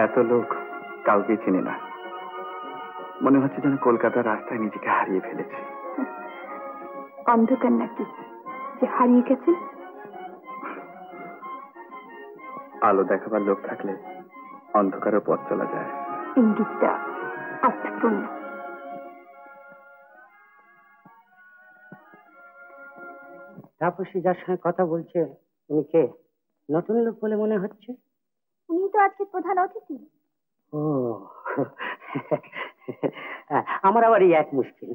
এত লোক কাউকে চিনি না, মনে হচ্ছে যেন কলকাতার রাস্তায় নিজেকে হারিয়ে ফেলেছি। অন্ধকার নাকি যে হারিয়ে গেছেন? আলো দেখাবার লোক থাকলে অন্ধকারের পথ চলা যায়। ইঙ্গিতটা অর্থপূর্ণ। তাপসী যার সঙ্গে কথা বলছে উনি কে? নতুন লোক বলে মনে হচ্ছে। উনি তো আজকে প্রধান অতিথি। ও আমার আবার এই এক মুশকিল,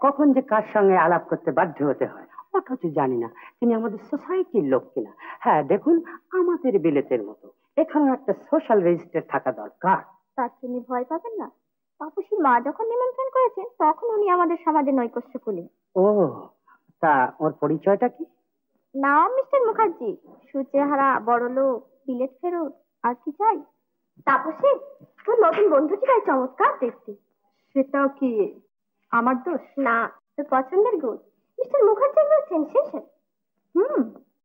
কখন যে কার সঙ্গে আলাপ করতে বাধ্য হতে হয় অথচ জানি না তিনি আমাদের সোসাইটির লোক কিনা। হ্যাঁ দেখুন, আমাদের বিলেতের মতো এখানে একটা সোশ্যাল রেজিস্টার থাকা দরকার। তার জন্য ভয় পাবেন না, তাপসীর মা যখন নিমন্ত্রণ করেছেন তখন উনি আমাদের সমাজে নৈকট্য কুলি। ও তা ওর পরিচয়টা কি? নাম মিস্টার মুখার্জি, সুচেহারা, বড় লোক, বিলেত ফেরত, আর কি চাই? তাপসী, তোর নতুন বন্ধুটি ভাই চমৎকার দেখতে। সেটাও কি আমার দোষ? না, তোর পছন্দের গুণ। মিস্টার মুখার্জি একবার সেন্সেশন।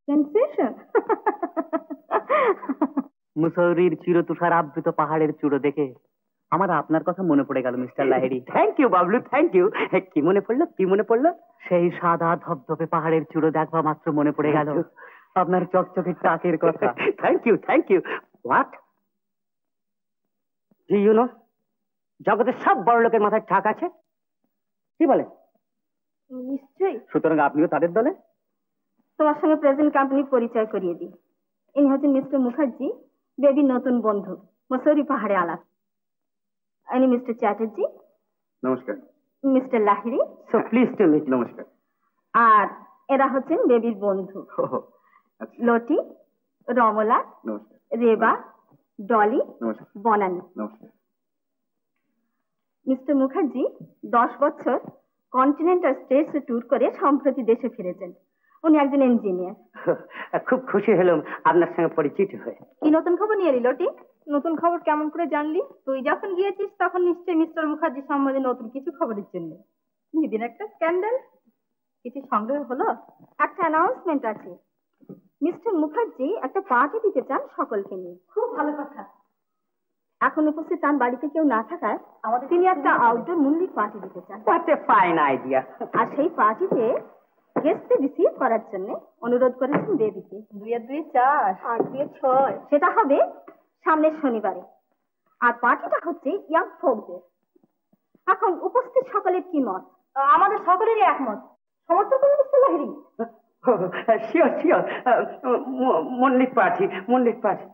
সেন্সেশন। মুসৌরির চিরতুষার আবৃত পাহাড়ের চূড়ো দেখে আমার আপনার কথা মনে পড়ে গেল mister Lahiri. Thank you Bablu, thank you. কি মনে পড়লো, কি মনে পড়লো? সেই সাদা ধবধবে পাহাড়ের চূড়ো দেখবা মাত্র মনে পড়ে গেল আপনার চকচকে টাকের কথা। Thank you, thank you. What d'you know নো, জগতের সব বড় লোকের মাথায় টাক আছে, কি বলে? নিশ্চয়ই। সুতরাং আপনিও তাদের দলে? তোমার সঙ্গে প্রেজেন্ট কোম্পানির পরিচয় করিয়ে দিই। ইনি হচ্ছেন মিস্টার মুখার্জি, বেবির নতুন বন্ধু, মসৌরি পাহাড়ে আলাপ। ইনি মিস্টার চ্যাটার্জি। নমস্কার। Mister Lahiri. So pleased to meet. নমস্কার। আর এরা হচ্ছেন বেবির বন্ধু, লটি, রমলা, রেবা, ডলি, বনানী। মিস্টার মুখার্জি 10 বছর কন্টিনেন্টাল স্টেটস ট্যুর করে সম্প্রতি দেশে ফিরেছেন। উনি একজন ইঞ্জিনিয়ার। খুব খুশি হলাম আপনার সঙ্গে পরিচিত হয়ে। কি নতুন খবর নিয়ে এলি লটি? নতুন খবর কেমন করে জানলি? তুই যখন গিয়েছিস তখন নিশ্চয়ই মিস্টার মুখার্জি সম্বন্ধে নতুন কিছু খবরের জন্য। সেদিন একটা স্ক্যান্ডাল, কিছু সংগ্রহ হলো? একটা অ্যানাউন্সমেন্ট আছে। মিস্টার মুখার্জি একটা পার্টি দিতে চান সকলকে নিয়ে। খুব ভালো কথা। এখন উপস্থিত তার বাড়িতে কেউ না থাকায় তিনি একটা আউটডোর মূল্যিক পার্টি দিতে চান। What a fine idea. আর সেই পার্টিতে গেস্টদের রিসিভ করার জন্য অনুরোধ করেছেন দেবীকে। 2 আর 2 4, 8 2 6। সেটা হবে সামনের শনিবারে। আর পার্টিটা হচ্ছে ইয়াং ফোকদের। এখন উপস্থিত সকলের কি মত? আমাদের সকলেরই একমত। সমর্থন করুন mister Lahiri. Sure sure, Mallick party, Mallick party.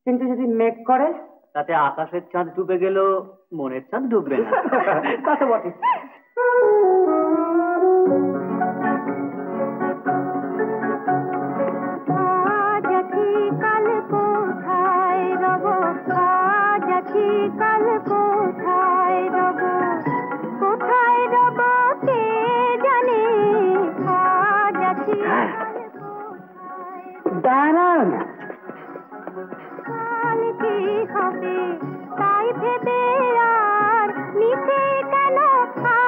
কিন্তু যদি মেঘ করে তাতে আকাশের চাঁদ ডুবে গেল, মনের চাঁদ ডুববে না। তা তো বটে। দাঁড়ান, তাই ভেবে আর মিশে কেন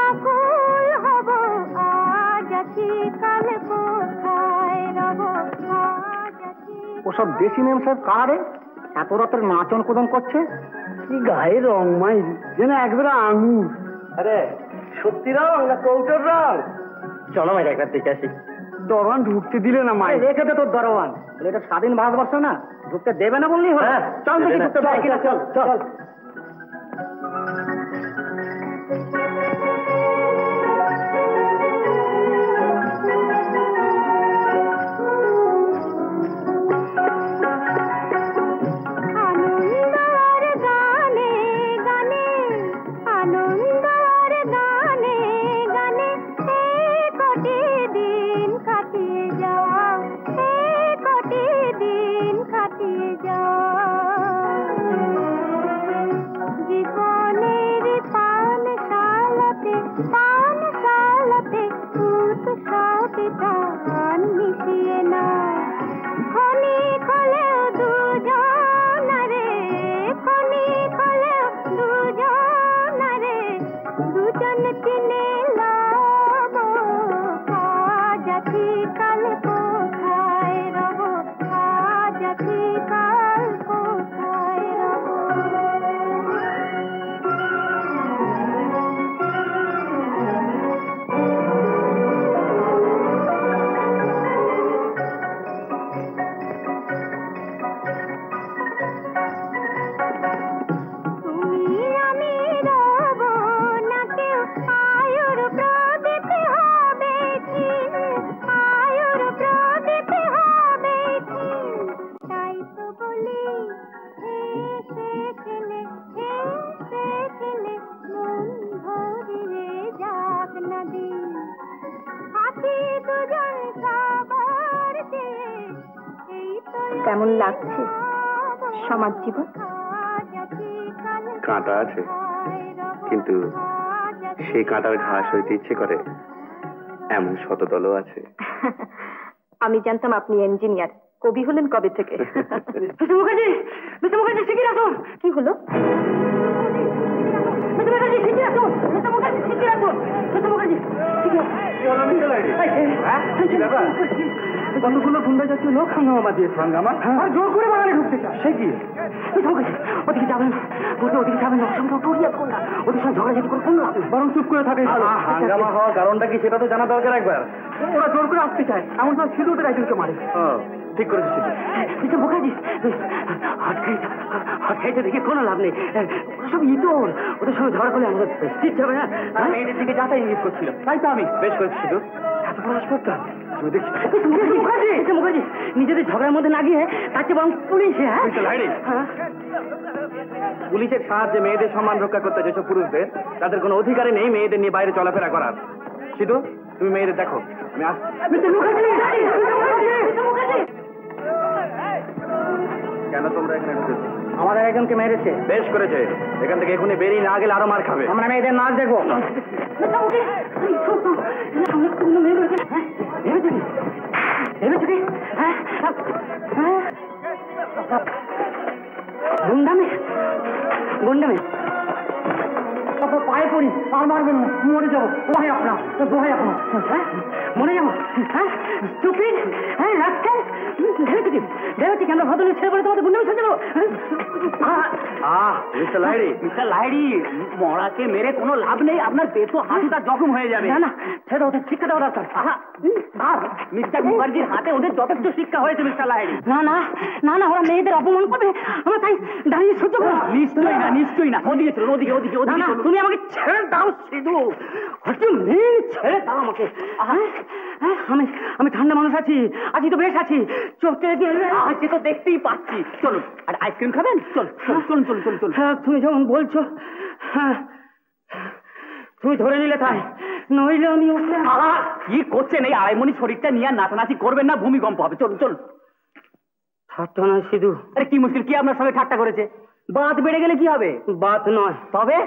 আকুল হব, আজ আছি কাল কোথায় রব, আজ আছি। ওসব দেশি মেম সাহেব কারে এত রাতের নাচন কোদন করছে? কি গায়ে রং মাই, যেন একবারে আঙুর। আরে সত্যি রং না কৌটোর রং? চলো ভাই একবার দেখে আসি। দরওয়ান ঢুকতে দিলে না মাই। রেখে দে তোর দরওয়ান, এটা স্বাধীন ভারতবর্ষ না, ঢুকতে দেবে না বললেই হলো। চল দেখি ঢুকতে দেয় কিনা। চল চল। জীবনে কেমন লাগছে সমাজ জীবন? কাঁটা আছে, কিন্তু সেই কাঁটার ঘাস হইতে ইচ্ছে করে এমন শতদলও আছে। আমি জানতাম আপনি ইঞ্জিনিয়ার। কবি হলেন কবে থেকে? মিস্টার মুখার্জি, মিস্টার মুখার্জি, শিগগির আসুন। কি হলো? মিস্টার মুখার্জি, শিগগির আসুন। মিস্টার মুখার্জি, শিগগির আসুন। মিস্টার মুখার্জি, কতগুলো গুন্ডা জাতীয় লোক হাঙ্গামা বাঁধিয়েছে। হাঙ্গামা? আর জোর করে বাগানে ঢুকতে চায়। সে কি? ওদিকে যাবেন না, ওদিকে যাবেন না। সঙ্গে টোরিয়াত করুন না, ওদের সঙ্গে ঝগড়াঝাটি করে কোন লাভ নেই। বরং চুপ করে থাকে। হাঙ্গামা হওয়ার কারণটা কি সেটা তো জানা দরকার একবার। ওরা জোর করে আসতে চায়, এমন সময় সিধু ওদের একজনকে মারে। ঠিক করেছিস। মিস্টার মুখার্জি, হট খাইতে দেখে কোনো লাভ নেই। সব ইতর, ওদের সঙ্গে ঝগড়া করলে আমাদের প্রেস্টিজ যাবে না। তারা মেয়েদের দিকে যাতাই ইঙ্গিত করছিল। তাই তো আমি বেশ করেছি সিধু। এত বড় হাসপাতাল। মুখার্জি, নিজেদের ঝগড়ার মধ্যে না গিয়ে তার চেয়ে বরং পুলিশে। পুলিশের সাহায্যে মেয়েদের সম্মান রক্ষা করতে যেসব পুরুষদের, তাদের কোনো অধিকারই নেই মেয়েদের নিয়ে বাইরে চলাফেরা করার। সিধু, তুমি মেয়েদের দেখো, আমি আসছি। কেন তোমরা এখানে ঢুকেছো? আমাদের একজনকে মেরেছে। বেশ করেছে, এখান থেকে এখনই বেরিয়ে না গেলে আরো মার খাবে। আমরা মেয়েদের নাচ দেখবো। গুন্ডামে গুন্ডামে পায়ে পড়ি, আর মারবেন না, মরে যাবো। দোহাই আপনার, দোহাই আপনার। হ্যাঁ, মরে যাবো। হ্যাঁ, স্টুপিড। হ্যাঁ, রাস্কেল। ভেবেছি কেন ভদ্রলোক ছেড়ে পড়ে তোমাদের গুন্ডামি ছেড়ে যাবো? মিস্টার লাহিড়ী, মিস্টার লাহিড়ী, মরাকে মেরে কোনো লাভ নেই, আপনার পেটও হাঁটুটা জখম হয়ে যাবে। না না, ছেড়ে ওদের শিক্ষা দেওয়া দরকার। মিস্টার মুখার্জির হাতে ওদের যথেষ্ট শিক্ষা হয়েছে মিস্টার লাহিড়ী। না না না না, ওরা মেয়েদের অপমান করবে, আমরা তাই দাঁড়িয়ে সহ্য করবো। নিশ্চয়ই না, নিশ্চয়ই না। ওদিকে চলুন, ওদিকে ওদিকে না ওদিকে না, চলুন। তুমি আমাকে ছেড়ে দাও সিধু। ছেড়ে দাও আমাকে। আমি ঠান্ডা মানুষ আছি, আছি তো বেশ আছি। চোখে সে তো দেখতেই পাচ্ছি। চলুন, আর আইসক্রিম খাবেন? চলুন চলুন চলুন চলুন চলুন। হ্যাঁ, তুমি যেমন বলছো, হ্যাঁ তুমি ধরে নিলে তাই, নইলে আমি কি করছেন? এই আড়াইমণি শরীরটা নিয়ে নাচানাচি করবেন না, ভূমিকম্প হবে। চলুন চলুন। ঠাট্টা নয় সিধু। আরে কি মুশকিল, কি আপনার সঙ্গে ঠাট্টা করেছে? বাত বেড়ে গেলে কি হবে? বাত নয়, তবে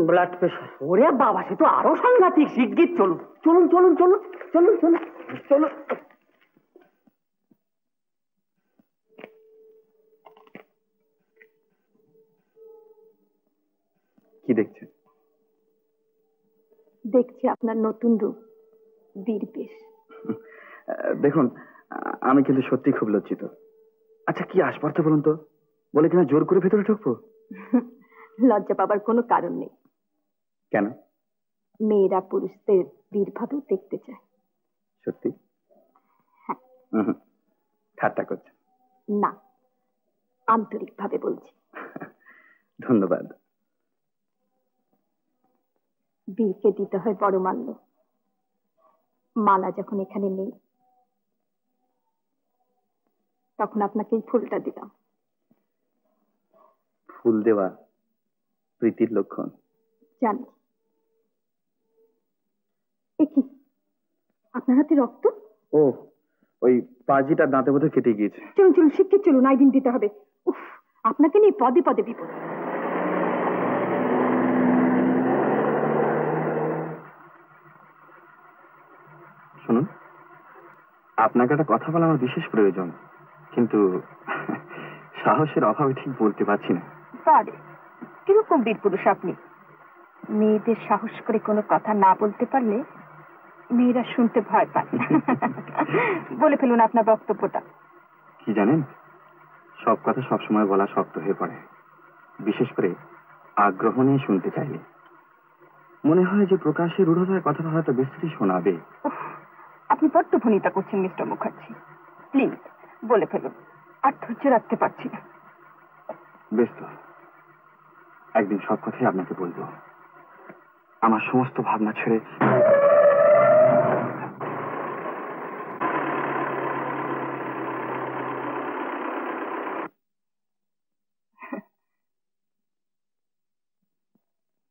ব্লাড প্রেশার। ওরে বাবা, সে তো আরো সাংঘাতিক। শিগগির চলুন চলুন চলুন চলুন চলুন চলুন চলুন। কি দেখছেন? দেখছি আপনার নতুন রূপ, বীরবেশ। দেখুন, আমি কিন্তু সত্যি খুব লজ্জিত। আচ্ছা, কি আসপার্থ বলুন তো? বলে কিনা জোর করে ভেতরে ঢুকবো? লজ্জা পাবার কোনো কারণ নেই। কেন? মেয়েরা পুরুষদের বীরভাবেও দেখতে চায়। সত্যি? হ্যাঁ। ঠাট্টা করছে? না, আন্তরিকভাবে বলছি। ধন্যবাদ। বীরকে দিতে হয় বড় মাল্য। মালা যখন এখানে নেই, তখন আপনাকে এই ফুলটা দিলাম। ফুল দেওয়া প্রীতির লক্ষণ। জানি। কি আপনার হাতে রক্ত? ও, ওই পাজিটা দাঁতে বোধহয় কেটে গিয়েছে। চলুন চলুন, শিগগির চলুন, আইডিন দিতে হবে। উফ, আপনাকে নিয়ে পদে পদে বিপদ। শুনুন, আপনাকে একটা কথা বলা আমার বিশেষ প্রয়োজন, কিন্তু সাহসের অভাবে ঠিক বলতে পারছি না। পারে, কিরকম বীর পুরুষ আপনি? মেয়েদের সাহস করে কোনো কথা না বলতে পারলে মেয়েরা শুনতে ভয় পায়। বলে ফেলুন আপনার বক্তব্যটা। কি জানেন, সব কথা সবসময় বলা শক্ত হয়ে পড়ে, বিশেষ করে আগ্রহ নিয়ে শুনতে চাইলে। মনে হয় যে প্রকাশ্যে রূঢ়তার কথাটা হয়তো বেশি শোনাবে। আপনি বড্ড ভনিতা করছেন মিস্টার মুখার্জি। প্লিজ বলে ফেলুন, আর ধৈর্য রাখতে পারছি না। বেশ তো, একদিন সব কথাই আপনাকে বলবো। আমার সমস্ত ভাবনা ছেড়ে।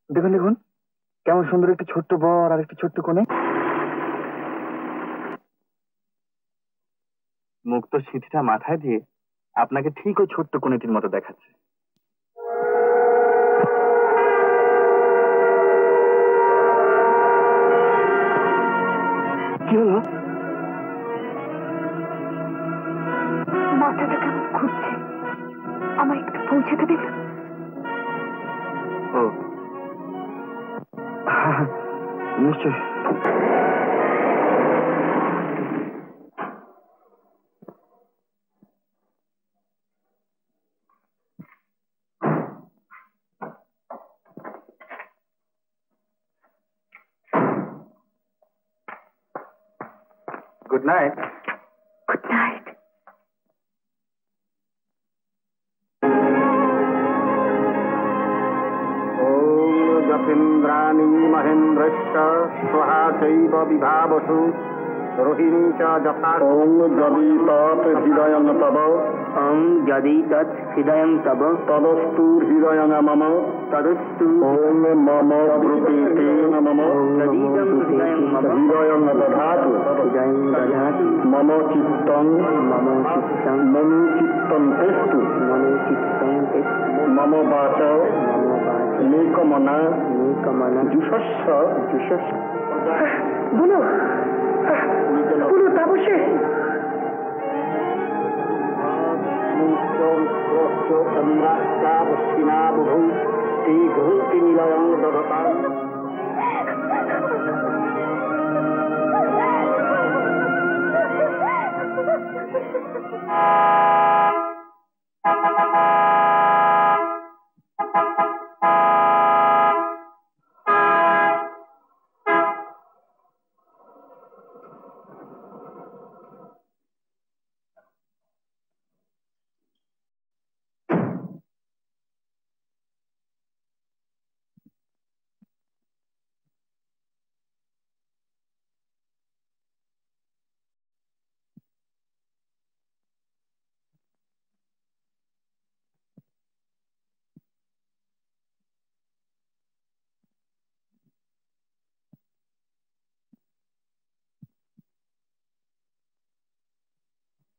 দেখুন দেখুন, কেমন সুন্দর একটি ছোট্ট বর আর একটি ছোট্ট কোণে। মুক্ত সিঁথিটা মাথায় দিয়ে আপনাকে ঠিক ওই ছোট্ট কোণেটির মতো দেখাচ্ছে। কি হলো? মাথাটা কেমন ঘুরছে, আমার একটু পৌঁছে দেবেন? ও নিশ্চয়। Good night. Good night. যতীন্দ্রাণী মহেন্দ্রশ্চ স্বহা চৈব বিভাবসু রোহিণী চ যথা। ওম যদি তৎ হৃদয়ং তব। ওম যদি তৎ হৃদয়ং তব। তদস্তু হৃদয়ং মম। তদস্তু। ওম মম প্রীতে মম। তদীদং হৃদয়ং মম। হৃদয়ং দধাতু। হৃদয়ং দধাতু। মম চিত্তং। মম চিত্তং। মম চিত্তং তেস্তু। মম চিত্তং তেস্তু। মম বাচ। মম বাচ। নিকমনা। নিকমনা। জুষস্ব। জুষস্ব। বলো বলো তাপসে। চন্দ্রাস্তাবশ্বিনা বুভু তে ঘুরতি নিলয়ং দধতা।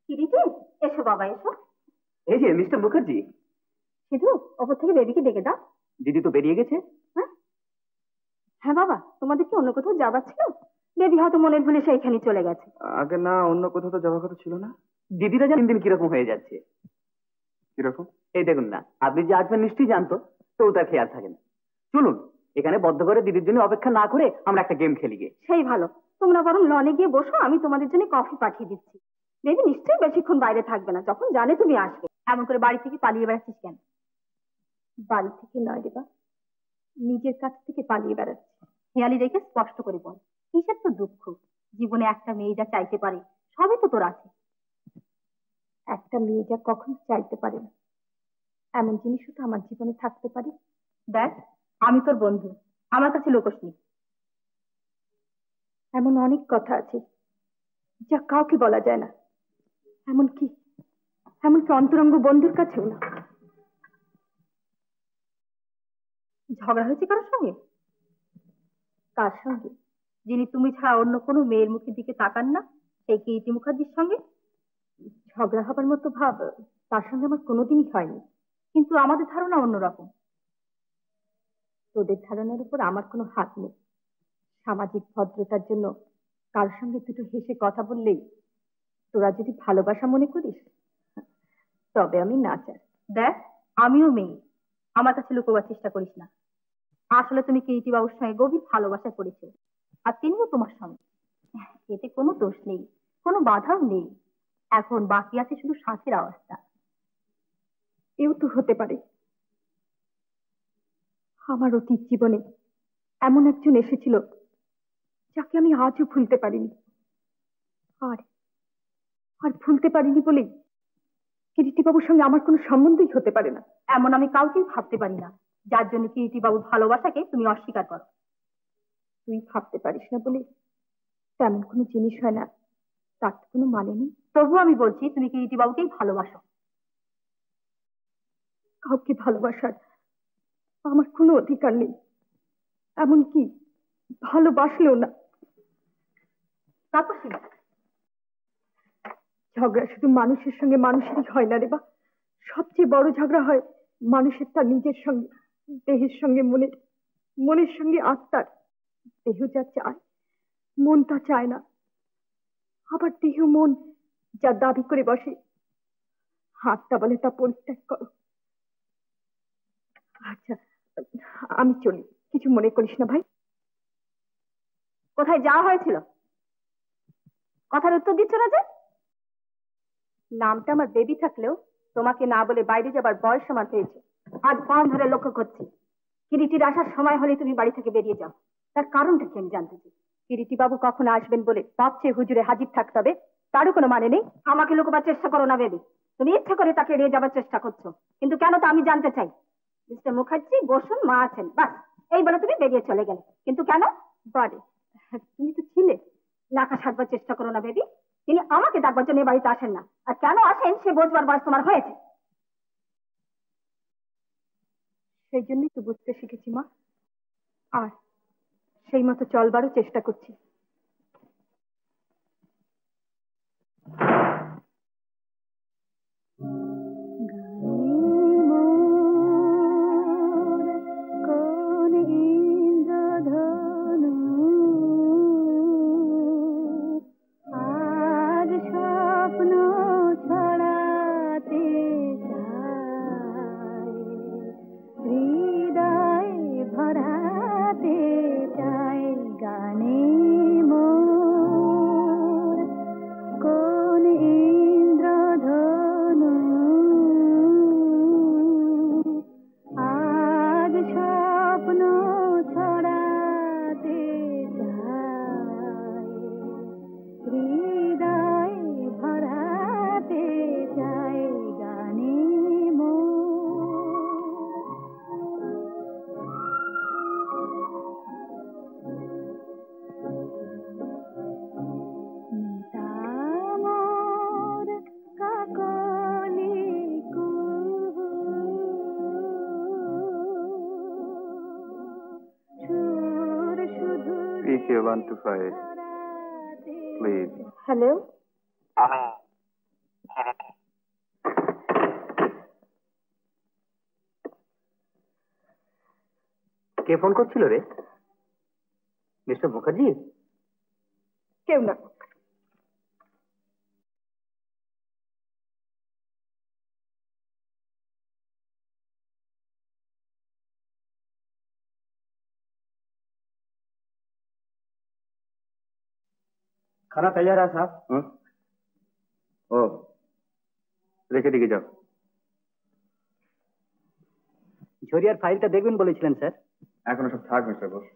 কিরিটি, এসো বাবা এসো। এই যে মিস্টার মুখার্জি। সিধু, ওপর থেকে বেবিকে ডেকে দাও। দিদি তো বেরিয়ে গেছে। হ্যাঁ হ্যাঁ বাবা, তোমাদের কি অন্য কোথাও যাবার ছিল? বেবি হয়তো মনের ভুলে সেইখানে চলে গেছে। আগে না, অন্য কোথাও তো যাওয়ার কথা ছিল না। দিদিরা দিন দিন কিরকম হয়ে যাচ্ছে। কিরকম? এই দেখুন না, আপনি যে আসবেন নিশ্চয়ই জানতো, তো তার খেয়াল থাকে না। চলুন এখানে বদ্ধ করে দিদির জন্য অপেক্ষা না করে আমরা একটা গেম খেলি গে। সেই ভালো, তোমরা বরং লনে গিয়ে বসো, আমি তোমাদের জন্য কফি পাঠিয়ে দিচ্ছি। বেবি নিশ্চয়ই বেশিক্ষণ বাইরে থাকবে না, যখন জানে তুমি আসবে। এমন করে বাড়ি থেকে পালিয়ে বেড়াচ্ছিস কেন? বাড়ি থেকে নয় রে বা, নিজের কাছ থেকে পালিয়ে বেড়াচ্ছি। খেয়ালি রেখে স্পষ্ট করে বল, কিসের তো দুঃখ? জীবনে একটা মেয়ে যা চাইতে পারে সবই তো তোর আছে। একটা মেয়ে যা কখনো চাইতে পারে না এমন জিনিসও তো আমার জীবনে থাকতে পারে। দেখ, আমি তোর বন্ধু, আমার কাছে লোকস নেই। এমন অনেক কথা আছে যা কাউকে বলা যায় না, এমনকি এমনকি অন্তরঙ্গ বন্ধুর কাছেও না। ঝগড়া হয়েছে কারোর সঙ্গে? কার সঙ্গে? যিনি তুমি ছাড়া অন্য কোনো মেয়ের মুখের দিকে তাকান না, সেই কিরিটি মুখার্জির সঙ্গে। ঝগড়া হবার মতো ভাব তার সঙ্গে আমার কোনোদিনই হয়নি, কিন্তু আমাদের ধারণা অন্যরকম। তোদের ধারণার উপর আমার কোনো হাত নেই। সামাজিক ভদ্রতার জন্য কার সঙ্গে দুটো হেসে কথা বললেই তোরা যদি ভালোবাসা মনে করিস, তবে আমি নাচার। দেখ, আমিও মেয়ে, আমার কাছে লুকোবার চেষ্টা করিস না। আসলে তুমি কিরিটি বাবুর সঙ্গে গভীর ভালোবাসায় পড়েছো, আর তিনিও তোমার সঙ্গে। এতে কোনো দোষ নেই, কোনো বাধাও নেই। এখন বাকি আছে শুধু শ্বাসের আওয়াজটা। এও তো হতে পারে আমার অতীত জীবনে এমন একজন এসেছিল যাকে আমি আজও ভুলতে পারিনি। আর আর ভুলতে পারিনি বলেই কিরিটি বাবুর সঙ্গে আমার কোনো সম্বন্ধই হতে পারে না, এমন আমি কাউকেই ভাবতে পারি না, যার জন্য কিরিটি বাবুর ভালোবাসাকে তুমি অস্বীকার করো। তুই ভাবতে পারিস না বলে তেমন কোনো জিনিস হয় না, তার তো কোনো মানে নেই। তবু আমি বলছি, তুমি কিরিটি বাবুকেই ভালোবাসো। কাউকে ভালোবাসার আমার কোনো অধিকার নেই, এমনকি ভালোবাসলেও না। তাপসী, ঝগড়া শুধু মানুষের সঙ্গে মানুষেরই হয় না রে বা, সবচেয়ে বড় ঝগড়া হয় মানুষের তার নিজের সঙ্গে, দেহের সঙ্গে মনের, মনের সঙ্গে আত্মার। দেহ যা চায় মন তা চায় না, আবার দেহ মন যা দাবি করে বসে আত্মা বলে তা পরিত্যাগ করো। আচ্ছা আমি চলি, কিছু মনে করিস না ভাই। কোথায় যাওয়া হয়েছিল? কথার উত্তর দিচ্ছ না যে? নামটা আমার বেবি থাকলেও তোমাকে না বলে বাইরে যাবার বয়স আমার হয়েছে। আজ 5 ধরে লক্ষ্য করছি, কিরিটির আসার সময় হলে তুমি বাড়ি থেকে বেরিয়ে যাও। তার কারণটা কি আমি জানতে চাই। কিরিটি বাবু কখন আসবেন বলে পাচ্ছে হুজুরে হাজির থাকতে হবে, তারও কোনো মানে নেই। আমাকে লুকোবার চেষ্টা করো না বেবি, তুমি ইচ্ছা করে তাকে এড়িয়ে যাবার চেষ্টা করছো, কিন্তু কেন তা আমি জানতে চাই। মিস্টার মুখার্জি বসুন, মা আছেন, বাস এই বলে তুমি বেরিয়ে চলে গেলে, কিন্তু কেন? বারে তুমি তো ছিলে। নাকা সাধবার চেষ্টা করো না বেবি, তিনি আমাকে ডাকবার জন্য বাড়িতে আসেন না, আর কেন আসেন সে বোঝবার বয়স তোমার হয়েছে। সেই জন্যই তো বুঝতে শিখেছি মা, আর সেই মতো চলবারও চেষ্টা করছি। PK125, please. Hello, K phone করছিল রে? মিস্টার মুখার্জি? কেউ না। खाना तैयार है साहब। ओ রেখে দিকে যাও। ঝরিয়ার ফাইলটা দেখবেন বলেছিলেন স্যার। এখনো সব থাক মিস্টার বোস।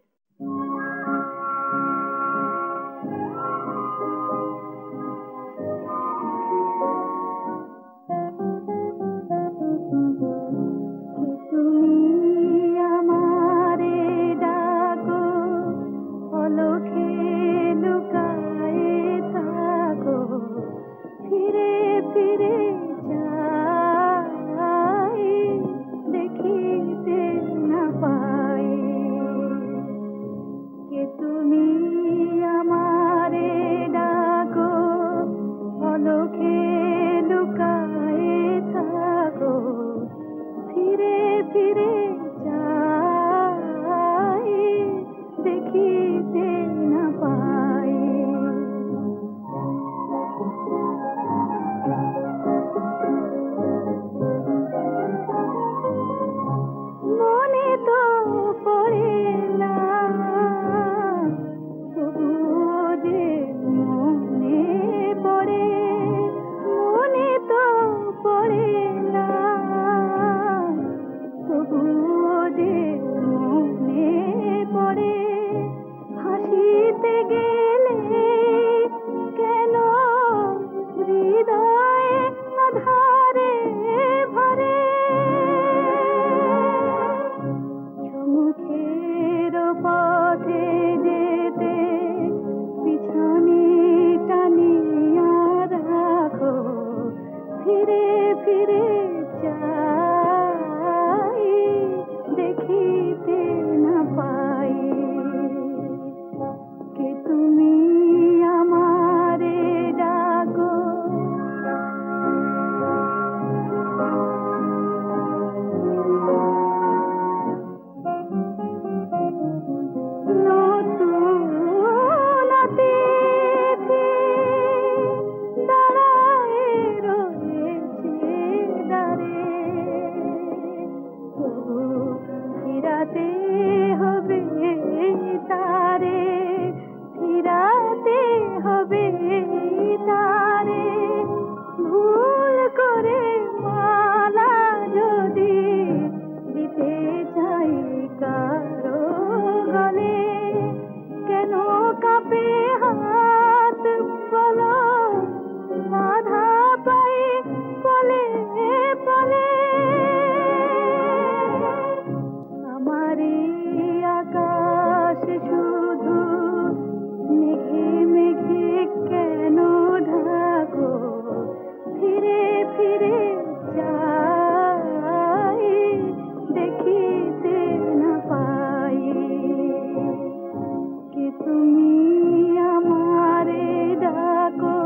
ফিরাতে হবে তারে, ফিরাতে হবে তারে। ভুল করে মালা যদি দিতে চাই কারো গলে, কেন কাঁপে হাত বলো, বাধা পাই বলে বলে। আমারই আকাশ শুধু মেঘে মেঘে কেন ঢাকো, ফিরে ফিরে যাই দেখিতে না পাই। কি তুমি আমারে ডাকো।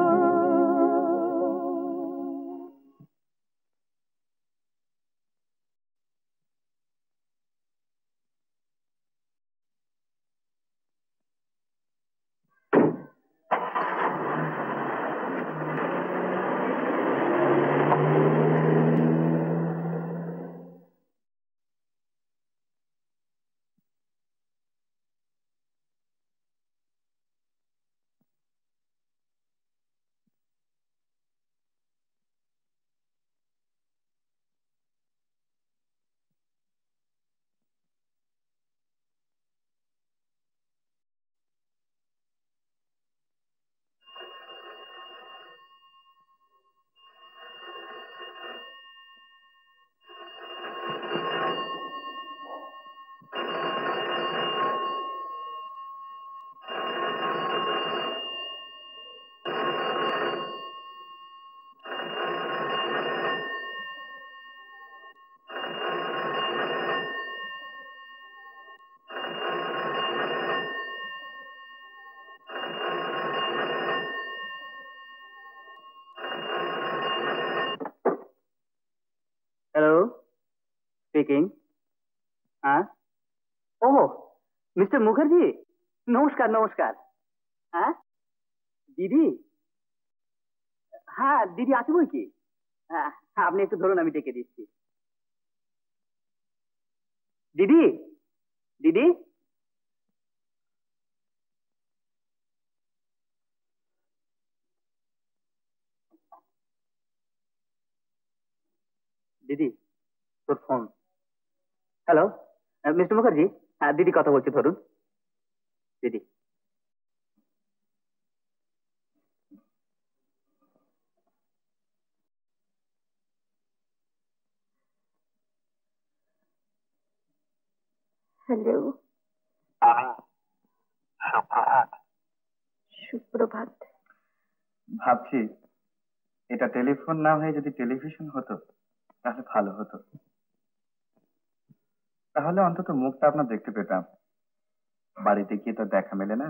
Hello, speaking. হ্যাঁ, ও মিস্টার মুখার্জি, নমস্কার নমস্কার। হ্যাঁ দিদি, হ্যাঁ দিদি আছে বই কি। হ্যাঁ হ্যাঁ, আপনি একটু ধরুন, আমি ডেকে দিচ্ছি। দিদি, দিদি, দিদি তোর ফোন। হ্যালো মিস্টার মুখার্জি, হ্যাঁ দিদি কথা বলছি, ধরুন। দিদি, হ্যালো, সুপ্রভাত। সুপ্রভাত। ভাবছি এটা টেলিফোন না হয়ে যদি টেলিভিশন হতো তাহলে ভালো হতো। তাহলে অন্তত মুখটা আপনার দেখতে পেতাম। বাড়িতে গিয়ে তো দেখা মেলে না।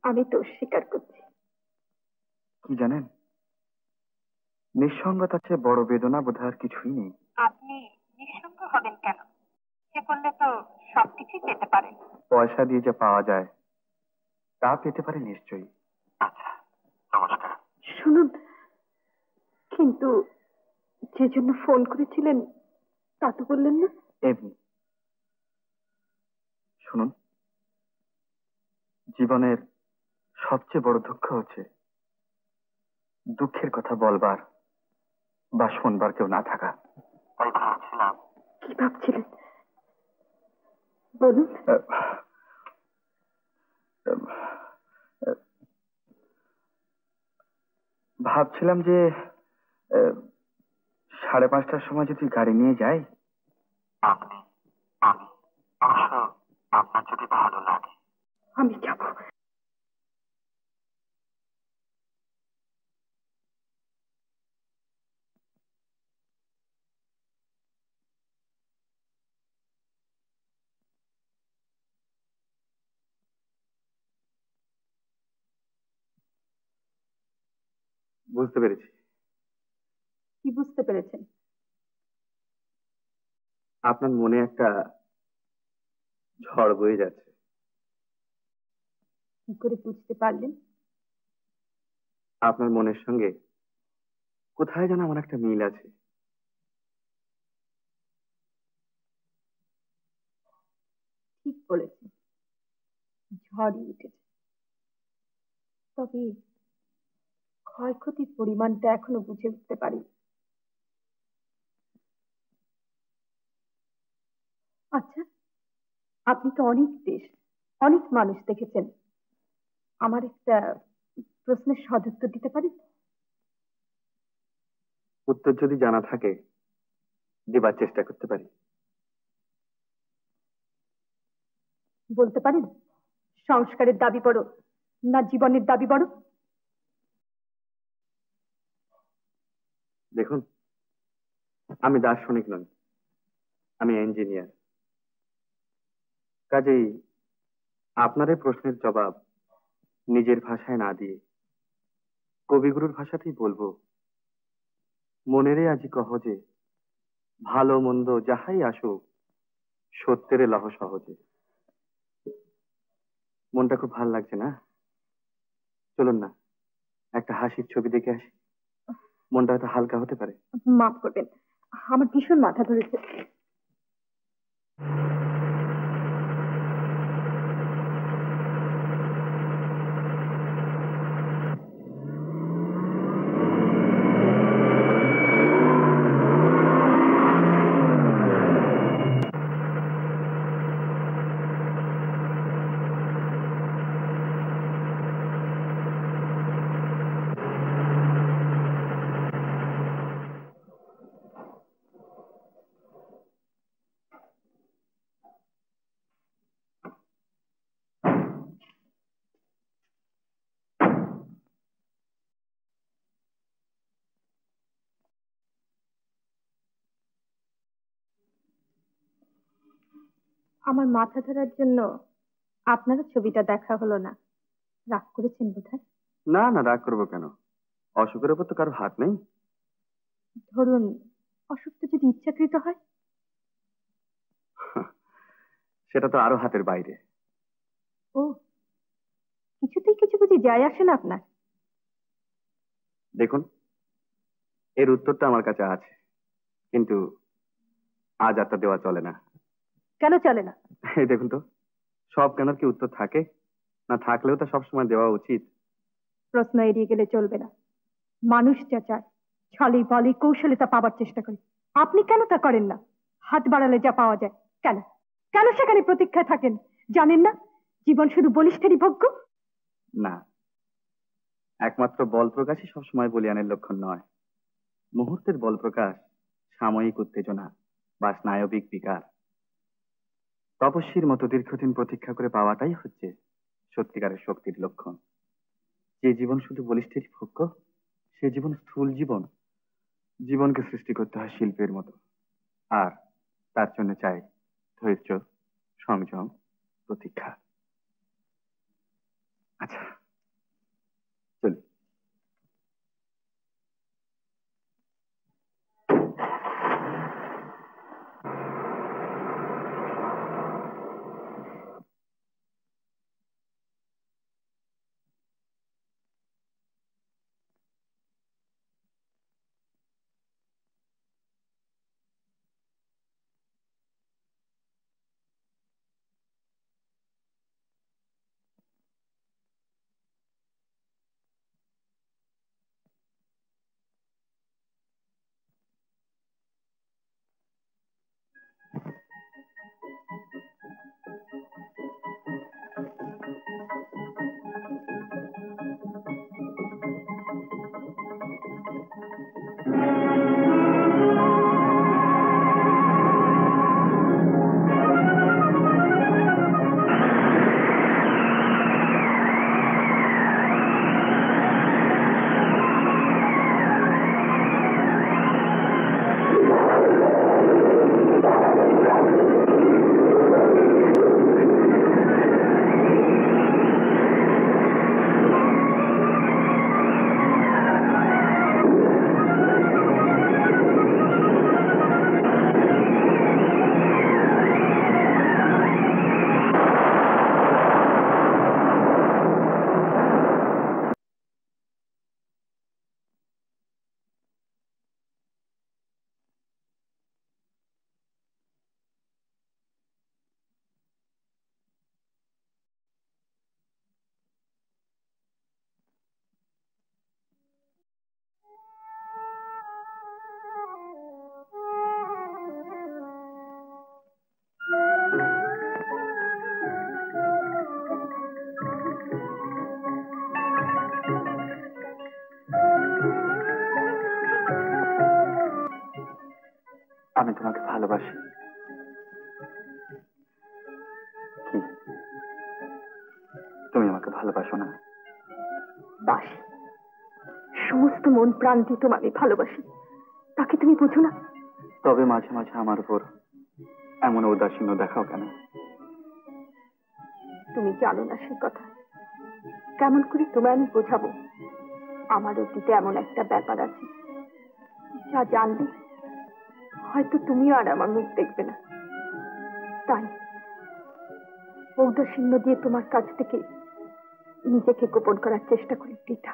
আমি তো স্বীকার করছি। কি জানেন, নিঃসঙ্গতার চেয়ে বড় বেদনা বোধ আর কিছুই নেই। আপনি নিঃসঙ্গ হবেন কেন? সে করলে তো সবকিছুই পেতে পারেন। পয়সা দিয়ে যা পাওয়া যায় তা পেতে পারে নিশ্চয়ই। আচ্ছা, নমস্কার। শুনুন, কিন্তু যে জন্য ফোন করেছিলেন তা তো বললেন না। এমনি শুনুন, জীবনের সবচেয়ে বড় দুঃখ হচ্ছে দুঃখের কথা বলবার বা শুনবার কেউ না থাকা। তাই ভাবছিলাম। কি ভাবছিলেন বলুন। ভাবছিলাম যে 5:30টার সময় যদি গাড়ি নিয়ে যাই। আপনি, আমি, অবশ্য আপনার যদি ভালো লাগে। আমি যাব। বুঝতে পেরেছি। কি বুঝতে পেরেছেন? আপনার মনে একটা ঝড় বয়ে যাচ্ছে। কি করে বুঝতে পারলেন? আপনার মনের সঙ্গে কোথায় যেন আমার একটা মিল আছে। ঠিক বলেছে, ঝড়ই উঠেছে। তবে ক্ষয়ক্ষতির পরিমাণটা এখনো বুঝে উঠতে পারি। আচ্ছা, আপনি তো অনেক দেশ, অনেক মানুষ দেখেছেন, আমার একটা প্রশ্নের সদুত্তর দিতে পারেন? উত্তর যদি জানা থাকে দেবার চেষ্টা করতে পারি। বলতে পারেন সংস্কারের দাবি বড় না জীবনের দাবি বড়? দেখুন, আমি দার্শনিক নই, আমি ইঞ্জিনিয়ার। কাজেই আপনার এই প্রশ্নের জবাব নিজের ভাষায় না দিয়ে কবিগুরুর ভাষাতেই বলবো। মনেরে আজি কহ যে ভালো মন্দ যাহাই আসুক সত্যেরে লহ সহজে। মনটা খুব ভালো লাগছে না? চলুন না একটা হাসির ছবি দেখে আসি, মনটা হয়তো হালকা হতে পারে। মাফ করবেন, আমার ভীষণ মাথা ধরেছে। আমার মাথা ধরার জন্য আপনারও ছবিটা দেখা হলো না, রাগ করেছেন বোধহয়? না না, রাগ করবো কেন? অসুখের উপর তো কারো হাত নেই। ধরুন অসুখটা যদি ইচ্ছাকৃত হয়? সেটা তো আরো হাতের বাইরে। ও, কিছুতেই কিছু বুঝি যায় আসে না আপনার? দেখুন, এর উত্তরটা আমার কাছে আছে, কিন্তু আজ আর তা দেওয়া চলে না। কেন চলে না? এই দেখুন তো, সব কেন কি উত্তর থাকে? না থাকলেও তা সবসময় দেওয়া উচিত। প্রশ্ন এড়িয়ে গেলে চলবে না। মানুষ যা চায় ছলে বলে কৌশলে তা পাবার চেষ্টা করে, আপনি কেন তা করেন না? হাত বাড়ালে যা পাওয়া যায়, কেন কেন সেখানে প্রতীক্ষায় থাকেন? জানেন না জীবন শুধু বলিষ্ঠেরই ভোগ্য? না, একমাত্র বল প্রকাশই সবসময় বলিয়ানের লক্ষণ নয়। মুহূর্তের বল প্রকাশ সাময়িক উত্তেজনা বা স্নায়বিক বিকার। তপস্বীর মতো দীর্ঘদিন প্রতীক্ষা করে পাওয়াটাই হচ্ছে সত্যিকারের শক্তির লক্ষণ। যে জীবন শুধু বলিষ্ঠেরই ভোগ্য, সে জীবন স্থূল জীবন। জীবনকে সৃষ্টি করতে হয় শিল্পের মতো, আর তার জন্য চাই ধৈর্য, সংযম, প্রতীক্ষা। আচ্ছা, চলি। আমি তোমাকে ভালোবাসি। কি তুমি আমাকে ভালোবাসো না? বাসি, সমস্ত মন প্রাণ দিয়ে তোমাকে ভালোবাসি, তাকে তুমি বুঝো না? তবে মাঝে মাঝে আমার উপর এমন উদাসীন্য দেখাও কেন? তুমি জানো না সে কথা। কেমন করে তোমায় আমি বোঝাবো? আমার অতীতে এমন একটা ব্যাপার আছে যা জানলে হয়তো তুমিও আর আমার মুখ দেখবে না। তাই ঔদাসীন্য দিয়ে তোমার কাছ থেকে নিজেকে গোপন করার চেষ্টা করি বৃথা।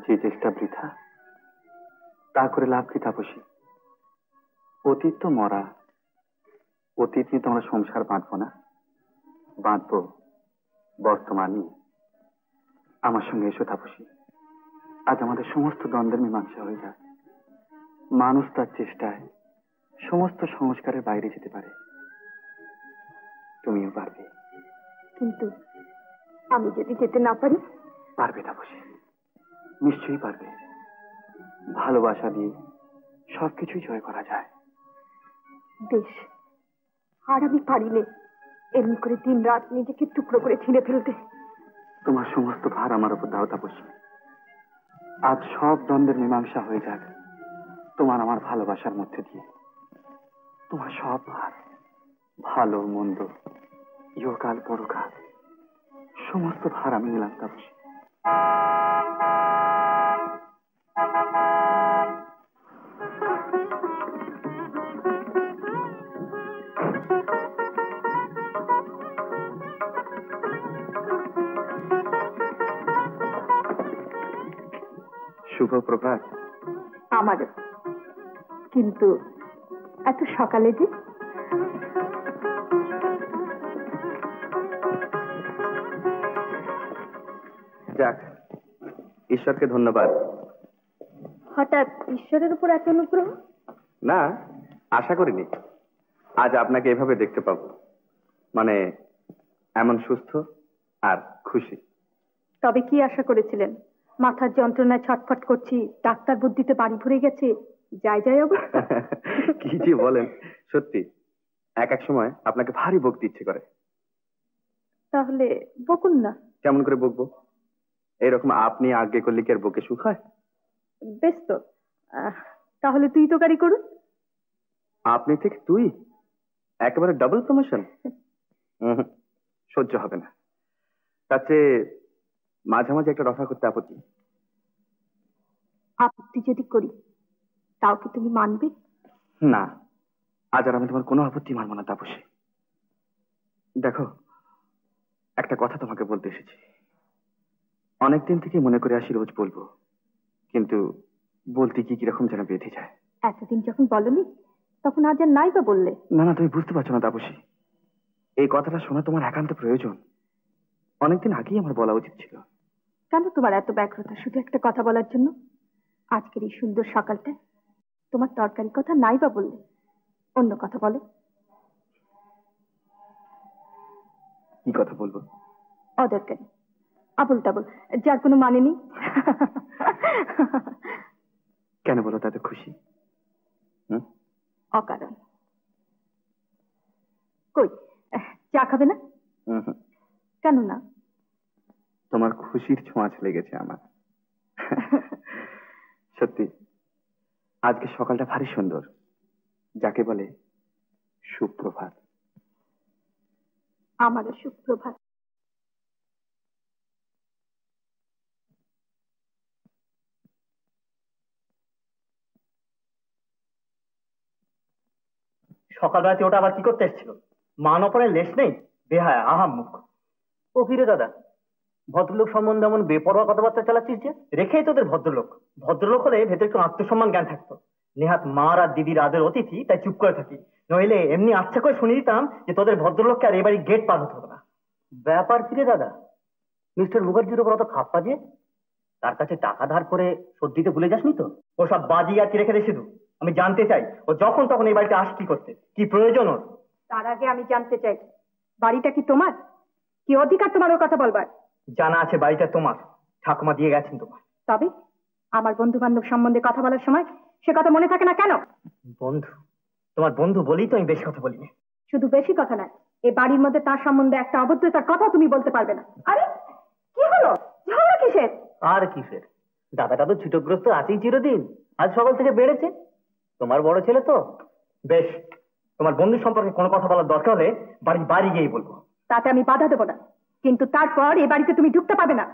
যে চেষ্টা বৃথা, তা করে লাভ কি তাপসী? অতীত তো মরা, অতীত নিয়ে তোমরা সংসার বাঁধবো না, বাঁধবো বর্তমানই। আমার সঙ্গে এসো তাপসী, আজ আমাদের সমস্ত দ্বন্দ্বের মীমাংসা হয়ে যায়। মানুষ তার চেষ্টায় সমস্ত সংস্কারের বাইরে যেতে পারে, তুমিও পারবে। কিন্তু আমি যদি যেতে না পারি? পারবে তাপসী, নিশ্চয়ই পারবে। ভালোবাসা দিয়ে সবকিছুই জয় করা যায়। বেশ, আর আমি পারিলে এমনি করে দিন রাত নিজেকে টুকরো করে ছিঁড়ে ফেলতে। তোমার সমস্ত ভার আমার উপর দাও তাপসী। আজ সব দ্বন্দ্বের মীমাংসা হয়ে যাক তোমার আমার ভালোবাসার মধ্যে দিয়ে। তোমার সব ভার, ভালো মন্দ, ইহকাল পরকাল, সমস্ত ভার আমি নিলাম তাপসী। শুভ প্রভাত। আমারও। কিন্তু এত সকালে যে? যাক, ঈশ্বরকে ধন্যবাদ। হঠাৎ ঈশ্বরের উপর এত অনুগ্রহ? না, আশা করিনি আজ আপনাকে এভাবে দেখতে পাবো। মানে এমন সুস্থ আর খুশি। তবে কি আশা করেছিলেন? মাথার যন্ত্রণায় ছটফট করছি, ডাক্তার বুদ্ধিতে বাড়ি ভরে গেছে, যাই যাই অবস্থা। কি যে বলেন, সত্যি এক এক সময় আপনাকে ভারী বকতে ইচ্ছে করে। তাহলে বকুন না। কেমন করে বকবো? এরকম আপনি আজ্ঞে করলে কি আর বকে সুখ হয়? বেশ তো, তাহলে তুই তো গাড়ি করুন। আপনি থেকে তুই, একেবারে ডাবল প্রমোশন। সহ্য হবে না। তাতে মাঝে মাঝে একটা রফা করতে আপত্তি। আপত্তি যদি করি তাও কি তুমি মানবে? না, আজ আর আমি তোমার কোনো আপত্তি মানবো না তাপসী। দেখো, একটা কথা তোমাকে বলতে এসেছি। অনেকদিন থেকে মনে করে আসি রোজ বলবো, কিন্তু বলতে কি কিরকম যেন বেঁধে যায়। এতদিন যখন বলনি তখন আজ আর নাই বা বললে? না না, তুমি বুঝতে পারছো না তাপসী, এই কথাটা শোনা তোমার একান্ত প্রয়োজন। অনেকদিন আগেই আমার বলা উচিত ছিল। কেন তোমার এত ব্যগ্রতা শুধু একটা কথা বলার জন্য? আজকের এই সুন্দর সকালটায় তোমার তরকারি কথা নাই বা বললে, অন্য কথা বলো। কি কথা বলবো? অদরকারি, আবল তাবল, যার কোনো মানে নেই। কেন বলো, তাতে খুশি? অকারণ। কই, চা খাবে না? কেন না? তোমার খুশির ছোঁয়াচ লেগেছে আমার। সত্যি আজকে সকালটা ভারী সুন্দর, যাকে বলে সুপ্রভাত। আমারও সুপ্রভাত। সকালবেলাতে ওটা আবার কি করতে এসেছিল? মান অপরের লেশ নেই, বেহায়া আহাম্মুক। ও ফিরে দাদা, ভদ্রলোক সম্বন্ধে এমন বেপরোয়া কথাবার্তা চালাচ্ছিস যে? রেখেই তোদের ভদ্রলোক। ভদ্রলোক হলে ভেতরে একটু আত্মসম্মান জ্ঞান থাকতো। নেহাত মার আর দিদির আদের অতিথি, তাই চুপ করে থাকি। নইলে এমনি আচ্ছা করে শুনে দিতাম যে তোদের ভদ্রলোককে আর এবারই গেট পার হতে হতো না। ব্যাপার ফিরে দাদা, মিস্টার মুখার্জির উপর অত খাপ্পা যে? তার কাছে টাকা ধার করে শোধ দিতে ভুলে যাসনি তো? ও সব বাজি আর কি রেখে দে শুধু। আমি জানতে চাই ও যখন তখন এই বাড়িতে আস কি করতে, কি প্রয়োজন ওর? তার আগে আমি জানতে চাই, বাড়িটা কি তোমার? কি অধিকার তোমার ও কথা বলবার? জানা আছে বাড়িটা তোমার, ঠাকুমা দিয়ে গেছেন তোমার। তবে আমার বন্ধু বান্ধব সম্বন্ধে কথা বলার সময় সে কথা মনে থাকে না কেন? বন্ধু? তোমার বন্ধু বলেই তো আমি বেশি কথা বলিনি। শুধু বেশি কথা নয়, এই বাড়ির মধ্যে তার সম্বন্ধে একটা অভদ্রতার কথা তুমি বলতে পারবে না। আরে কি হলো, ঝগড়া কিসের? আর কিসের, দাদাটা তো ছুটোগ্রস্ত আছেই চিরদিন, আজ সকাল থেকে বেড়েছে। তোমার বড় ছেলে তো। বেশ, তোমার বন্ধু সম্পর্কে কোনো কথা বলার দরকার হলে বাড়ির বাইরে গিয়েই বলবো। তাতে আমি বাধা দেবো না, কিন্তু তারপর এই বাড়িতে তুমি ঢুকতে পারবে না।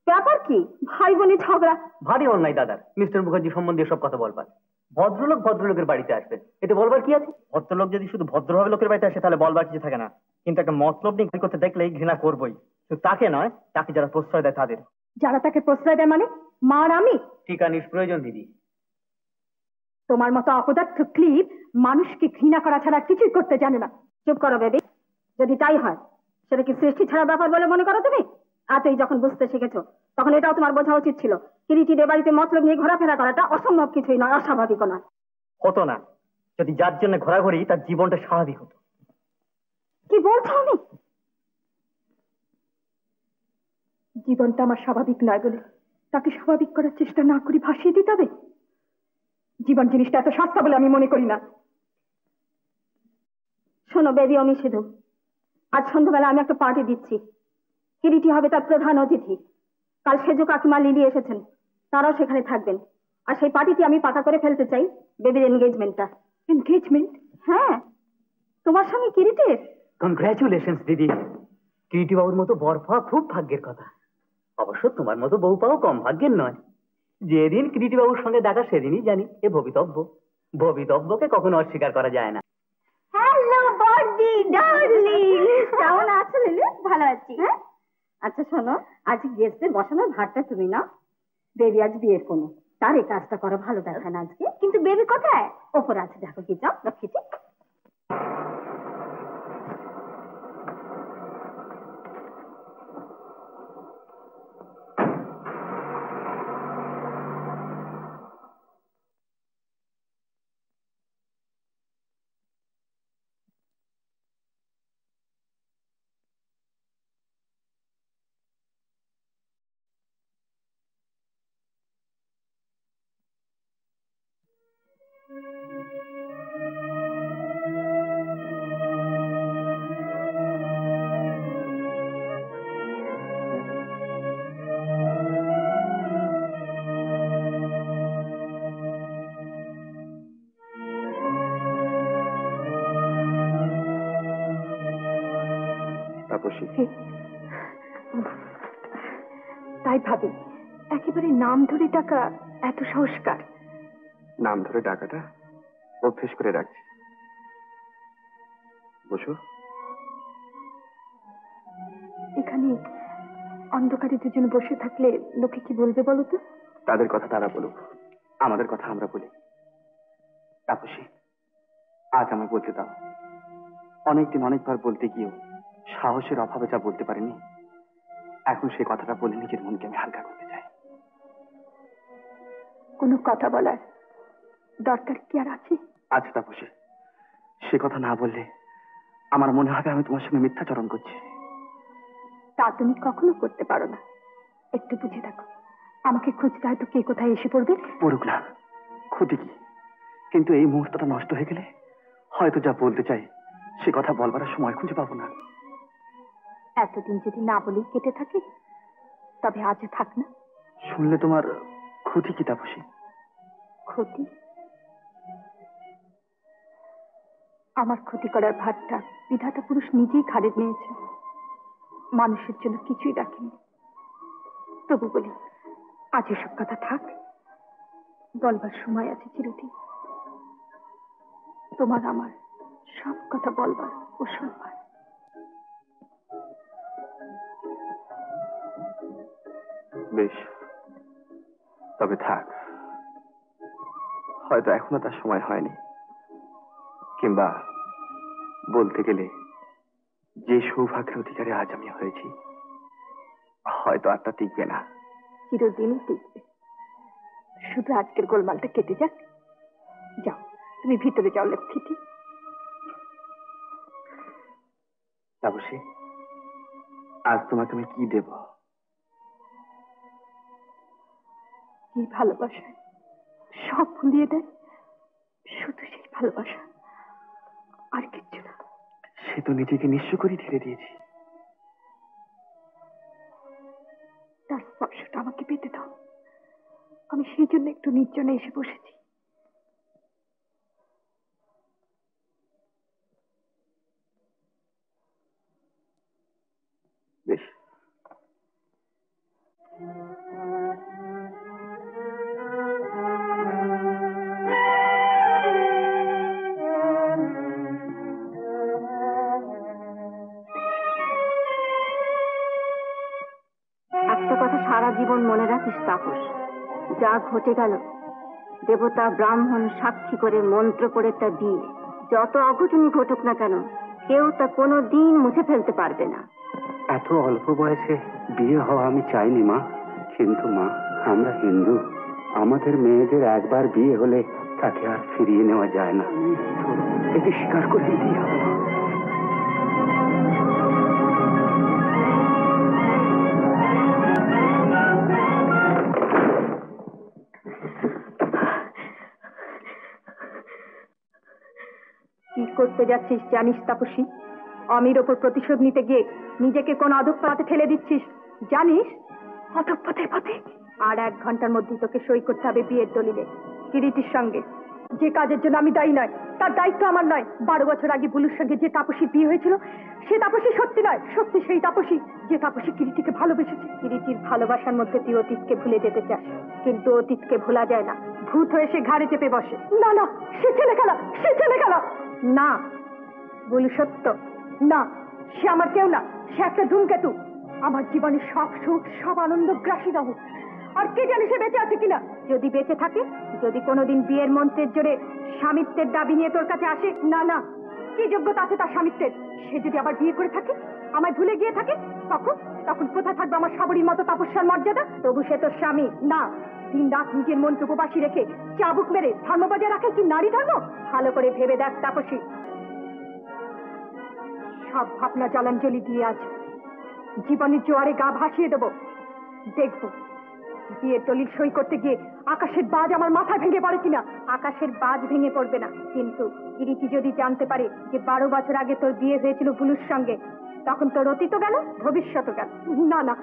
ব্যাপার কি, ভাই বোনের ঝগড়া? ভারী অন্যায় দাদার মিস্টার মুখার্জি সম্বন্ধে এসব কথা বলবার। ভদ্রলোক ভদ্রলোকের বাড়িতে আসবে, এতে বলবার কি আছে? ভদ্রলোক যদি শুধু ভদ্রভাবে লোকের বাড়িতে আসে তাহলে বলবার কিছু থাকে না, কিন্তু একটা মতলব নিয়ে ঘুরি করতে দেখলেই ঘৃণা করবোই। শুধু তাকে নয়, তাকে যারা প্রশ্রয় দেয় তাদের। যারা তাকে প্রশ্রয় দেয় মানে? মার আমি? টিকা নিষ্প্রয়োজন দিদি। তোমার মতো অপদার্থ ক্লিপ মানুষকে ঘৃণা করা ছাড়া কিছুই করতে জানে না। চুপ করো বেবি, যদি তাই হয় সেটা কি সৃষ্টি ছাড়া ব্যাপার বলে মনে করো তুমি? এতই যখন বুঝতে শিখেছো তখন এটাও তোমার বোঝা উচিত ছিল, কিরিটির এ বাড়িতে মতলব নিয়ে ঘোরাফেরা করাটা অসম্ভব কিছুই নয়, অস্বাভাবিক নয়। হতো না যদি যার জন্য ঘোরাঘুরি তার জীবনটা স্বাভাবিক হতো। কি বলছো আমি? জীবনটা আমার স্বাভাবিক নয় বলে তাকে স্বাভাবিক করার চেষ্টা না করি ভাসিয়ে দিতে হবে? জীবন জিনিসটা এত সস্তা বলে আমি মনে করি না। শোনো বেবি, আমি সিধু, আজ সন্ধ্যাবেলা আমি একটা পার্টি দিচ্ছি। কিরিটি হবে তার প্রধান অতিথি। কাল সেজু কাকিমা লিলি এসেছেন, তারাও সেখানে থাকবেন। আর সেই পার্টিতে আমি পাকা করে ফেলতে চাই বেবির এনগেজমেন্টটা। এনগেজমেন্ট? হ্যাঁ, তোমার সঙ্গে কিরিটির। কনগ্রাচুলেশনস দিদি, কিরিটি বাবুর মতো বর পাওয়া খুব ভাগ্যের কথা। অবশ্য তোমার মতো বউ পাওয়া কম ভাগ্যের নয়। যেদিন কিরিটি বাবুর সঙ্গে দেখা সেদিনই জানি এ ভবিতব্য। ভবিতব্যকে কখনো অস্বীকার করা যায় না। হ্যালো বডি ডার্লিং, কেমন আছো লিলি? ভালো আছি। হ্যাঁ, আচ্ছা শোনো, আজ গেস্টদের বসানোর ভাতটা তুমি নাও। বেবি আজ বিয়ের কোনো, তার এই কাজটা করো, ভালো দেখায় না আজকে। কিন্তু বেবি কোথায়? ওপরে আছে, দেখো কি যাও লক্ষ্মীটি। তাই ভাবি, একেবারে নাম ধরে ডাকা এত সংস্কার? নাম ধরে ডাকাটা অভ্যেস করে রাখছি। বসো। এখানে অন্ধকারে দুজন বসে থাকলে লোকে কি বলবে বলো তো? তাদের কথা তারা বলুক, আমাদের কথা আমরা বলি। তাপসী, আজ আমায় বলতে দাও। অনেকদিন অনেকবার বলতে গিয়েও সাহসের অভাবে যা বলতে পারিনি, এখন সেই কথাটা বলে নিজের মনকে আমি হালকা করতে চাই। কোনো কথা বলার দরকার কি আর আছে? আচ্ছা তাপসী, সে কথা না বললে আমার মনে হবে আমি তোমার সঙ্গে মিথ্যাচরণ করছি। তা তুমি কখনো করতে পারো না। একটু বুঝে দেখো, আমাকে খুঁজতে হয়তো কে কোথায় এসে পড়বে। পড়ুক না, ক্ষতি কি? কিন্তু এই মুহূর্তটা নষ্ট হয়ে গেলে হয়তো যা বলতে চাই সে কথা বলবার সময় খুঁজে পাবো না। এতদিন যদি না বলেই কেটে থাকে তবে আজ থাক না। শুনলে তোমার ক্ষতি কি তাপসী? ক্ষতি? আমার ক্ষতি করার ভারটা বিধাতা পুরুষ নিজেই ঘাড়ে নিয়েছে। মানুষের জন্য কিছুই রাখেনি। তবু বলি, আজ এসব কথা থাক, বলবার সময় আছে চিরদিন। তোমার আমার সব কথা বলবার ও শুনবার। বেশ, তবে থাক। হয়তো এখনো তার সময় হয়নি, কিংবা বলতে গেলে যে সৌভাগ্যের অধিকারী আজ আমি হয়েছি হয়তো আর তা টিকবে না। চিরদিনই টিকবে। শুধু আজকের গোলমালটা কেটে যাক। যাও, তুমি ভিতরে যাও লক্ষ্মীটি। তাপসী, আজ তোমাকে আমি কি দেব? এই ভালোবাসায় সব ভুলিয়ে দেয়, শুধু সেই ভালোবাসা। আর কিচ্ছু না। সে তো নিজেকে নিঃস্ব করে ছেড়ে দিয়েছি। তার স্পর্শটা আমাকে পেতে দাও। আমি সেই জন্য একটু নির্জনে এসে বসেছি। বেশ, একটা কথা সারা জীবন মনে রাখিস তাপস, যা ঘটে গেল দেবতা ব্রাহ্মণ সাক্ষী করে মন্ত্র পড়ে তা বিয়ে, যত অঘটনই ঘটুক না কেন কেউ তা কোনো দিন মুছে ফেলতে পারবে না। এত অল্প বয়সে বিয়ে হওয়া আমি চাইনি মা, কিন্তু মা আমরা হিন্দু, আমাদের মেয়েদের একবার বিয়ে হলে তাকে আর ফিরিয়ে নেওয়া যায় না। একে স্বীকার করে দিই হবে। কি করতে যাচ্ছিস জানিস তাপসী? আমির ওপর প্রতিশোধ নিতে গিয়ে নিজেকে কোন অধঃপথে ঠেলে দিচ্ছিস জানিস? অধঃপথের পথে? আর 1 ঘন্টার মধ্যে তোকে সই করতে হবে বিয়ের দলিলে কিরিটির সঙ্গে। যে কাজের জন্য আমি দায়ী নয় তার দায়িত্ব আমার নয়। 12 বছর আগে বুলুর সঙ্গে যে তাপসীর বিয়ে হয়েছিল সে তাপসী সত্যি নয়, সত্যি সেই তাপসী যে তাপসী কিরিটিকে ভালোবেসেছে। কিরিটির ভালোবাসার মধ্যে তুই অতীতকে ভুলে যেতে চাস, কিন্তু অতীতকে ভোলা যায় না, ভূত হয়ে সে ঘাড়ে চেপে বসে। না না, সে ছেলে খেলা, সে ছেলে খেলা। না বলু সত্য, না সে আমার কেউ না, সে একটা ধূমকেতু। আমার জীবনে সব সুখ সব আনন্দ গ্রাসী দাও। আর কে জানে সে বেঁচে আছে কিনা। যদি বেঁচে থাকে, যদি কোনোদিন বিয়ের মন্ত্রের জোরে স্বামিত্বের দাবি নিয়ে তোর কাছে আসে, না না কি যোগ্যতা আছে তার স্বামিত্বের? সে যদি আবার বিয়ে করে থাকে, আমায় ভুলে গিয়ে থাকে, তখন তখন কোথায় থাকবে আমার সাবরীর মতো তাপস্যার মর্যাদা? তবু সে তোর স্বামী না। দিন রাত নিজের মন উপবাসী রেখে চাবুক মেরে ধর্ম বজায় রাখে কি নারী ধর্ম? ভালো করে ভেবে দেখ তাপসী। সব ভাবনা জলাঞ্জলি দিয়ে আজ জীবনের জোয়ারে গা ভাসিয়ে দেবো। দেখবো বিয়ের দলিল সই করতে গিয়ে আকাশের বাজ আমার মাথায় ভেঙে পড়ে কিনা। আকাশের বাজ ভেঙে পড়বে না, কিন্তু কিরিটি যদি জানতে পারে যে 12 বছর আগে তোর বিয়ে হয়েছিল বুলুর সঙ্গে, তখন তোর অতীত গেল, ভবিষ্যৎ গেল। না না,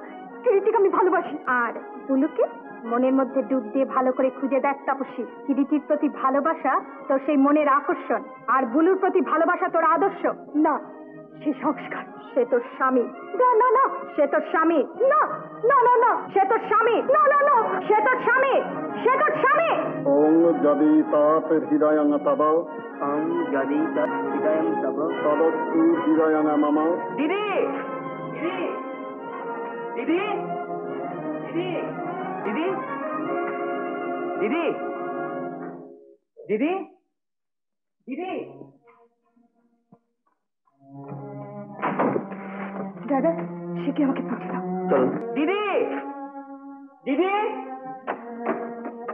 কিরিটিকে আমি ভালোবাসি। আর বুলুকে মনের মধ্যে ডুব দিয়ে ভালো করে খুঁজে দেখ তাপসী। কিরিটির প্রতি ভালোবাসা তোর সেই মনের আকর্ষণ, আর বুলুর প্রতি ভালোবাসা তোর আদর্শ। না, সে সংস্কার, সে তোর স্বামী। না না না, সে তোর স্বামী। না না না না, সে তোর স্বামী। না না না, সে তোর স্বামী, সে তোর স্বামী। ওং যদি তাত হৃদয়ং তব ওং যদি তৎ হৃদয়ং তব তদস্তু হৃদয়ং মম। দিদি দিদি দিদি দিদি দিদি দিদি দিদি দাদা, সে কি আমাকে পাঠিয়ে দাও। চলুন দিদি দিদি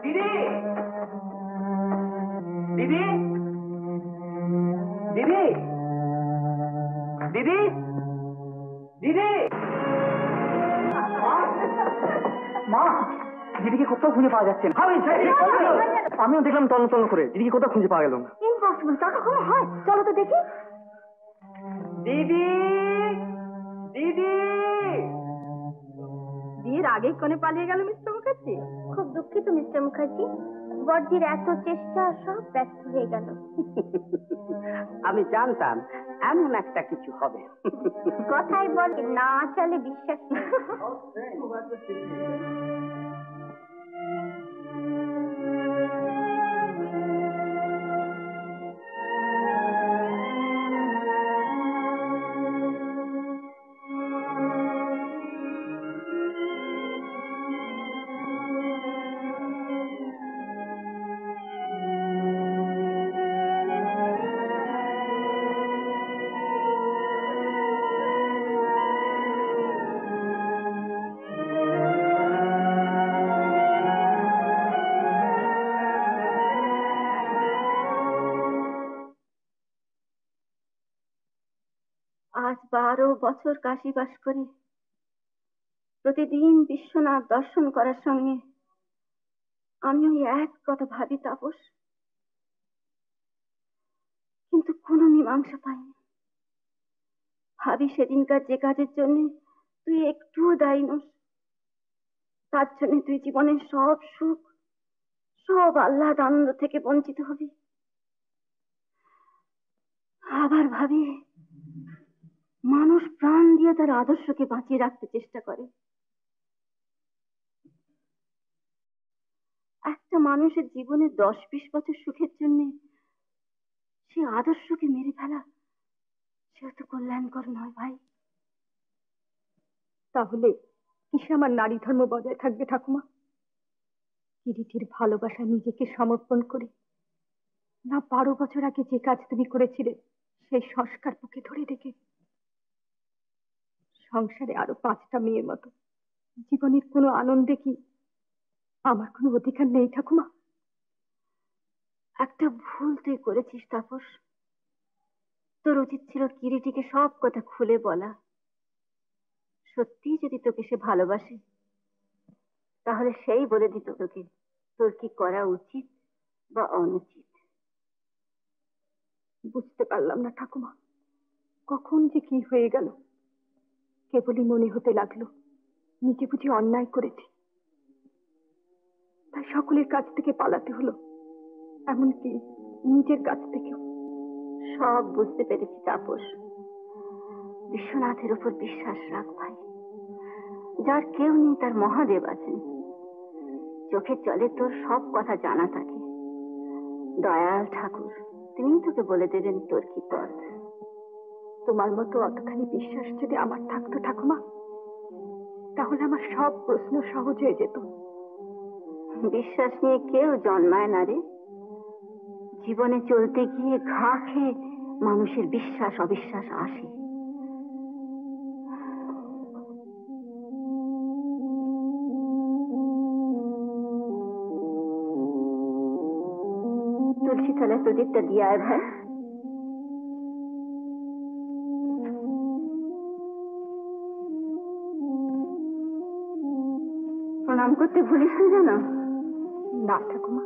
দিদি দিদি দিদি দিদি দিদি মা, দিদিকে কোথাও খুঁজে পাওয়া যাচ্ছে না। আমিও দেখলাম তন্ন তন্ন করে, দিদিকে কোথাও খুঁজে পাওয়া গেল না। ইম্পসিবল, তা কখনো হয়? চলো তো দেখি। দিদি দিদি বিয়ের আগেই কোণে পালিয়ে গেল মিস্টার মুখার্জি। খুব দুঃখিত মিস্টার মুখার্জি, বড়দির এত চেষ্টা সব ব্যর্থ হয়ে গেল। আমি জানতাম এমন একটা কিছু হবে। কথাই বল, না চলে বিশ্বাস নেই। আজ 12 বছর কাশীবাস করি, প্রতিদিন বিশ্বনাথ দর্শন করার সঙ্গে আমি ওই এক কথা ভাবি তাপস, কিন্তু কোনো মীমাংসা মীমাংসা পাইনি। ভাবি সেদিনকার যে কাজের জন্য তুই একটুও দায়ী নস, তার জন্য তুই জীবনের সব সুখ, সব আহ্লাদ আনন্দ থেকে বঞ্চিত হবি। আবার ভাবি মানুষ প্রাণ দিয়ে তার আদর্শকে বাঁচিয়ে রাখতে চেষ্টা করে। একটা মানুষের জীবনে 10-20 বছর সুখের জন্য সে আদর্শকে মেরে ফেলা, সে তো কল্যাণকর নয় ভাই। তাহলে কিসে আমার নারী ধর্ম বজায় থাকবে ঠাকুমা? কিরিটির ভালোবাসা নিজেকে সমর্পণ করে, না 12 বছর আগে যে কাজ তুমি করেছিলে সেই সংস্কার বুকে ধরে রেখে? সংসারে আরো 5টা মেয়ের মতো জীবনের কোনো আনন্দে কি আমার কোনো অধিকার নেই ঠাকুমা? একটা ভুল তুই করেছিস তাপস। তোর উচিত ছিল কিরিটিকে সব কথা খুলে বলা। সত্যি যদি তোকে সে ভালোবাসে তাহলে সেই বলে দিত তোকে তোর কি করা উচিত বা অনুচিত। বুঝতে পারলাম না ঠাকুমা, কখন যে কি হয়ে গেল। কেবলই মনে হতে লাগলো নিজে বুঝি অন্যায় করেছি, তাই সকলের কাছ থেকে পালাতে হলো, এমনকি নিজের কাছ থেকেও। সব বুঝতে পেরেছি তাপস। বিশ্বনাথের উপর বিশ্বাস রাখ ভাই। যার কেউ নেই তার মহাদেব আছেন। চোখের জলে তোর সব কথা জানা থাকে। দয়াল ঠাকুর তিনি তোকে বলে দেবেন তোর কি পথ। তোমার মতো অতখানি বিশ্বাস যদি আমার থাকতো ঠাকুমা, তাহলে আমার সব প্রশ্ন সহজ হয়ে যেত। বিশ্বাস নিয়ে কেউ জন্মায় না রে। জীবনে চলতে গিয়ে ঘা খেয়ে মানুষের বিশ্বাস অবিশ্বাস আসে। তুলসী তলায় প্রদীপটা দিয়ে আয় ভাই। প্রণাম করতে ভুলিস না যেন। না ঠাকুমা।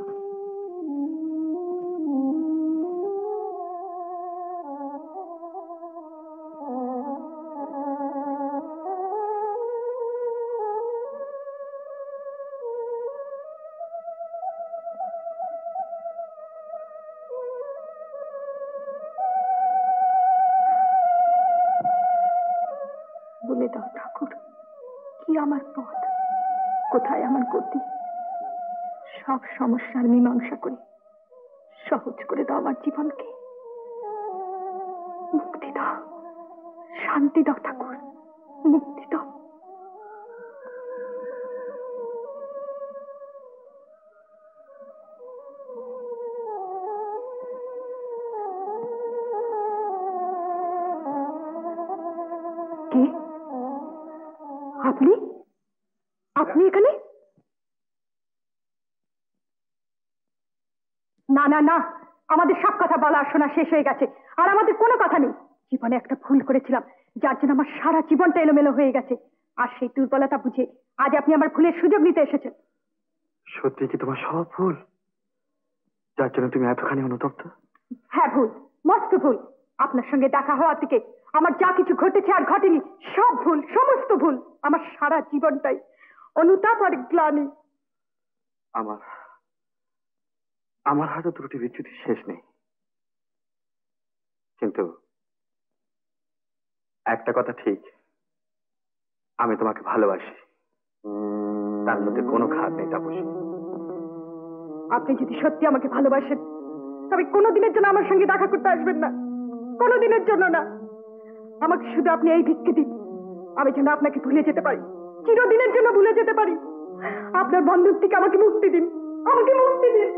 বলে দাও ঠাকুর, কি আমার পথ, কোথায় আমার গতি? সব সমস্যার মীমাংসা করে সহজ করে দাও আমার জীবনকে। মুক্তি দাও, শান্তি দাও ঠাকুর, মুক্তি দাও। কে আপনি? আপনি এখানে? না না না, আমাদের সব কথা বলা শোনা শেষ হয়ে গেছে, আর আমাদের কোনো কথা নেই। জীবনে একটা ভুল করেছিলাম, যার জন্য আমার সারা জীবনটা এলোমেলো হয়ে গেছে। আর সেই দুর্বলতা বুঝে আজ আপনি আমার ভুলের সুযোগ নিতে এসেছেন। সত্যি কি তোমার সব ভুল, যার জন্য তুমি এতখানি অনুতপ্ত? হ্যাঁ ভুল, মস্ত ভুল। আপনার সঙ্গে দেখা হওয়া থেকে আমার যা কিছু ঘটেছে আর ঘটেনি সব ভুল, সমস্ত ভুল। আমার সারা জীবনটাই অনুতাপ আর গ্লানি। আমার হয়তো ত্রুটি বিচ্যুতি শেষ নেই, কিন্তু একটা কথা ঠিক, আমি তোমাকে ভালোবাসি, তার মধ্যে কোনো খাদ নেই তাপস। আপনি যদি সত্যি আমাকে ভালোবাসেন তবে কোনোদিনের জন্য আমার সঙ্গে দেখা করতে আসবেন না, কোনোদিনের জন্য না। আমাকে শুধু আপনি এই ভিক্ষে দিন, আমি যেন আপনাকে ভুলে যেতে পারি, চিরদিনের জন্য ভুলে যেতে পারি। আপনার বন্ধন থেকে আমাকে মুক্তি দিন, আমাকে মুক্তি দিন।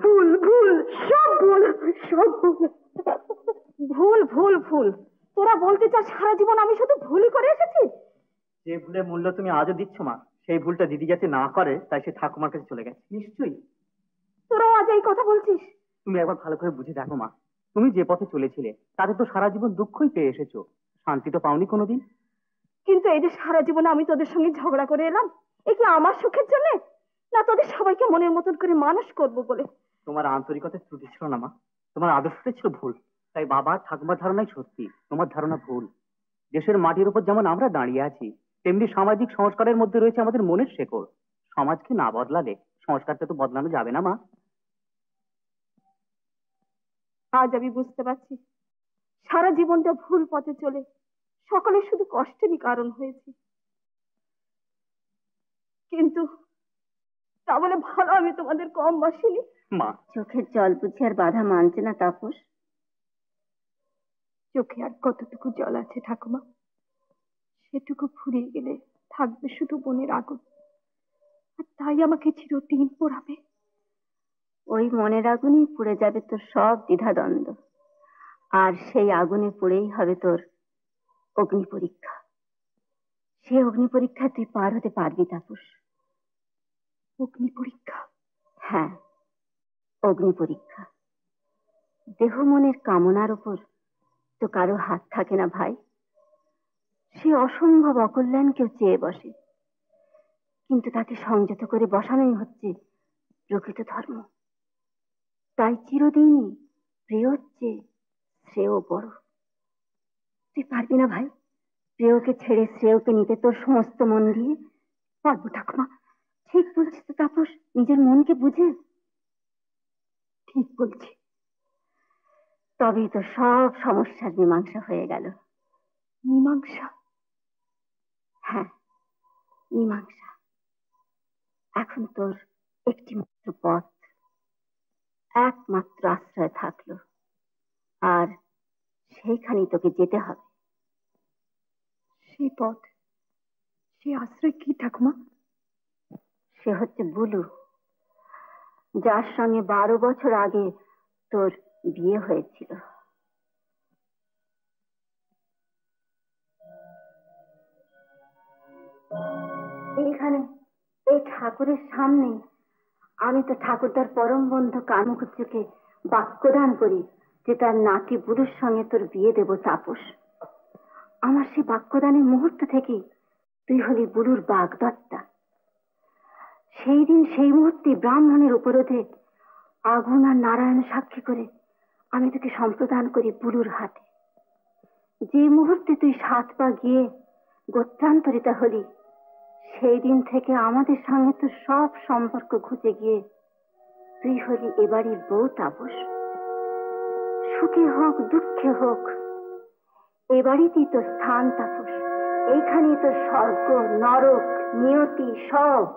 ভুল ভুল, সব ভুল, সব ভুল। ভুল ভুল ভুল, তোরা বলতে চাস সারা জীবন আমি শুধু ভুলই করে এসেছি? যে ভুলের মূল্য তুমি আজও দিচ্ছ মা, সেই ভুলটা দিদি যাতে না করে তাই সে ঠাকুমার কাছে চলে গেছে। নিশ্চয়ই তোরাও আজ এই কথা বলছিস? তুমি একবার ভালো করে বুঝে দেখো মা, তুমি যে পথে চলেছিলে তাতে তো সারা জীবন দুঃখই পেয়ে এসেছো, শান্তি তো পাওনি কোনোদিন। কিন্তু এই যে সারা জীবনে আমি তোদের সঙ্গে ঝগড়া করে এলাম, এ কি আমার সুখের জন্য, না তোদের সবাইকে মনের মতন করে মানুষ করব বলে? তোমার আন্তরিকতার ত্রুটি ছিল না মা, তোমার আদর্শটা ছিল ভুল। তাই বাবা ঠাকুমার ধারণাই সত্যি, তোমার ধারণা ভুল। দেশের মাটির উপর যেমন আমরা দাঁড়িয়ে আছি, তেমনি সামাজিক সংস্কারের মধ্যে রয়েছে আমাদের মনের শেকড়। সমাজকে না বদলালে সংস্কারটা তো বদলানো যাবে না মা। আজ আমি বুঝতে পারছি সারা জীবনটা ভুল পথে চলে সকলের শুধু কষ্টেরই কারণ হয়েছে। কিন্তু তা বলে ভালো আমি তোমাদের কম বাসিনি। মা, চোখের জল বুঝি আর বাধা মানছে না তাপস? চোখে আর কতটুকু জল আছে ঠাকুমা, সেটুকু ফুরিয়ে গেলে থাকবে শুধু মনের আগুন, আর তাই আমাকে চিরদিন পোড়াবে। ওই মনের আগুনেই পুড়ে যাবে তোর সব দ্বিধাদ্বন্দ্ব, আর সেই আগুনে পুড়েই হবে তোর অগ্নি পরীক্ষা। সে অগ্নি পরীক্ষা তুই পার হতে পারবি তাপস। অগ্নি পরীক্ষা? হ্যাঁ, অগ্নি পরীক্ষা। দেহ মনের কামনার উপর তো কারো হাত থাকে না ভাই। সে অসম্ভব অকল্যাণকেও চেয়ে বসে, কিন্তু তাকে সংযত করে বসানোই হচ্ছে প্রকৃত ধর্ম। তাই চিরদিনই প্রিয়র চেয়ে শ্রেয় বড়। তুই পারবি না ভাই প্রিয়কে ছেড়ে শ্রেয়কে নিতে তোর সমস্ত মন দিয়ে? পারবো ঠাকুমা। ঠিক বলছিস তো তাপস, নিজের মনকে বুঝে। ঠিক বলছি। তবেই তো সব সমস্যার মীমাংসা হয়ে গেল। মীমাংসা? হ্যাঁ, মীমাংসা। এখন তোর একটি মাত্র পথ, একমাত্র আশ্রয় থাকলো, আর সেইখানেই তোকে যেতে হবে। সেই পথ, সেই আশ্রয় কি ঠাকুমা? সে হচ্ছে বুলু, যার সঙ্গে 12 বছর আগে তোর বিয়ে হয়েছিল। এইখানে এই ঠাকুরের সামনে আমি তো ঠাকুরদার পরম বন্ধু কানুকুচুকে বাক্যদান করি যে তার নাতি বুলুর সঙ্গে তোর বিয়ে দেব তাপস। আমার সেই বাক্যদানের মুহূর্ত থেকে তুই হলি বুলুর বাগদত্তা। সেই দিন সেই মুহূর্তে ব্রাহ্মণের উপরোধে আগুন আর নারায়ণ সাক্ষী করে আমি তোকে সম্প্রদান করি বুলুর হাতে। যে মুহূর্তে তুই 7 পা গিয়ে গোত্রান্তরিতা হলি, সেই দিন থেকে আমাদের সঙ্গে তোর সব সম্পর্ক ঘুচে গিয়ে তুই হলি এবাড়ির বউ তাপস। সুখে হোক দুঃখে হোক এবাড়িতেই তোর স্থান তাপস। এইখানেই তোর স্বর্গ নরক নিয়তি সব।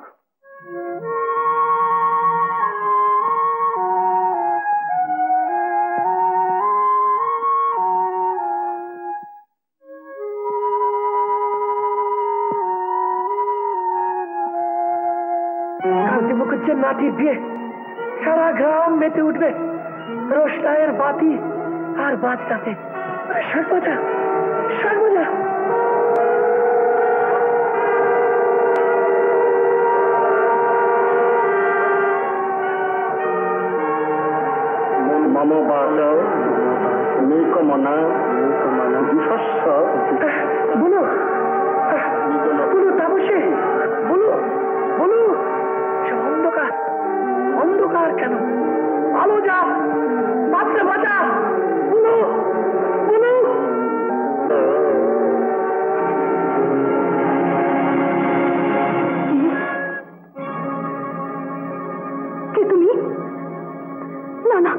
কান্তি মুখুজ্জের নাতির বিয়ে, সারা গ্রাম মেতে উঠবে রোশনাইয়ের বাতি আর বাজনাতে। সর্বদা সর্বদা মম বাচ নিকমনা বিশস্য বলো বলো তাপসে, বলো বলো। সে অন্ধকার, অন্ধকার কেন? আলো যা, বাঁচতে বাঁচা, বলো বলো। কে তুমি? না না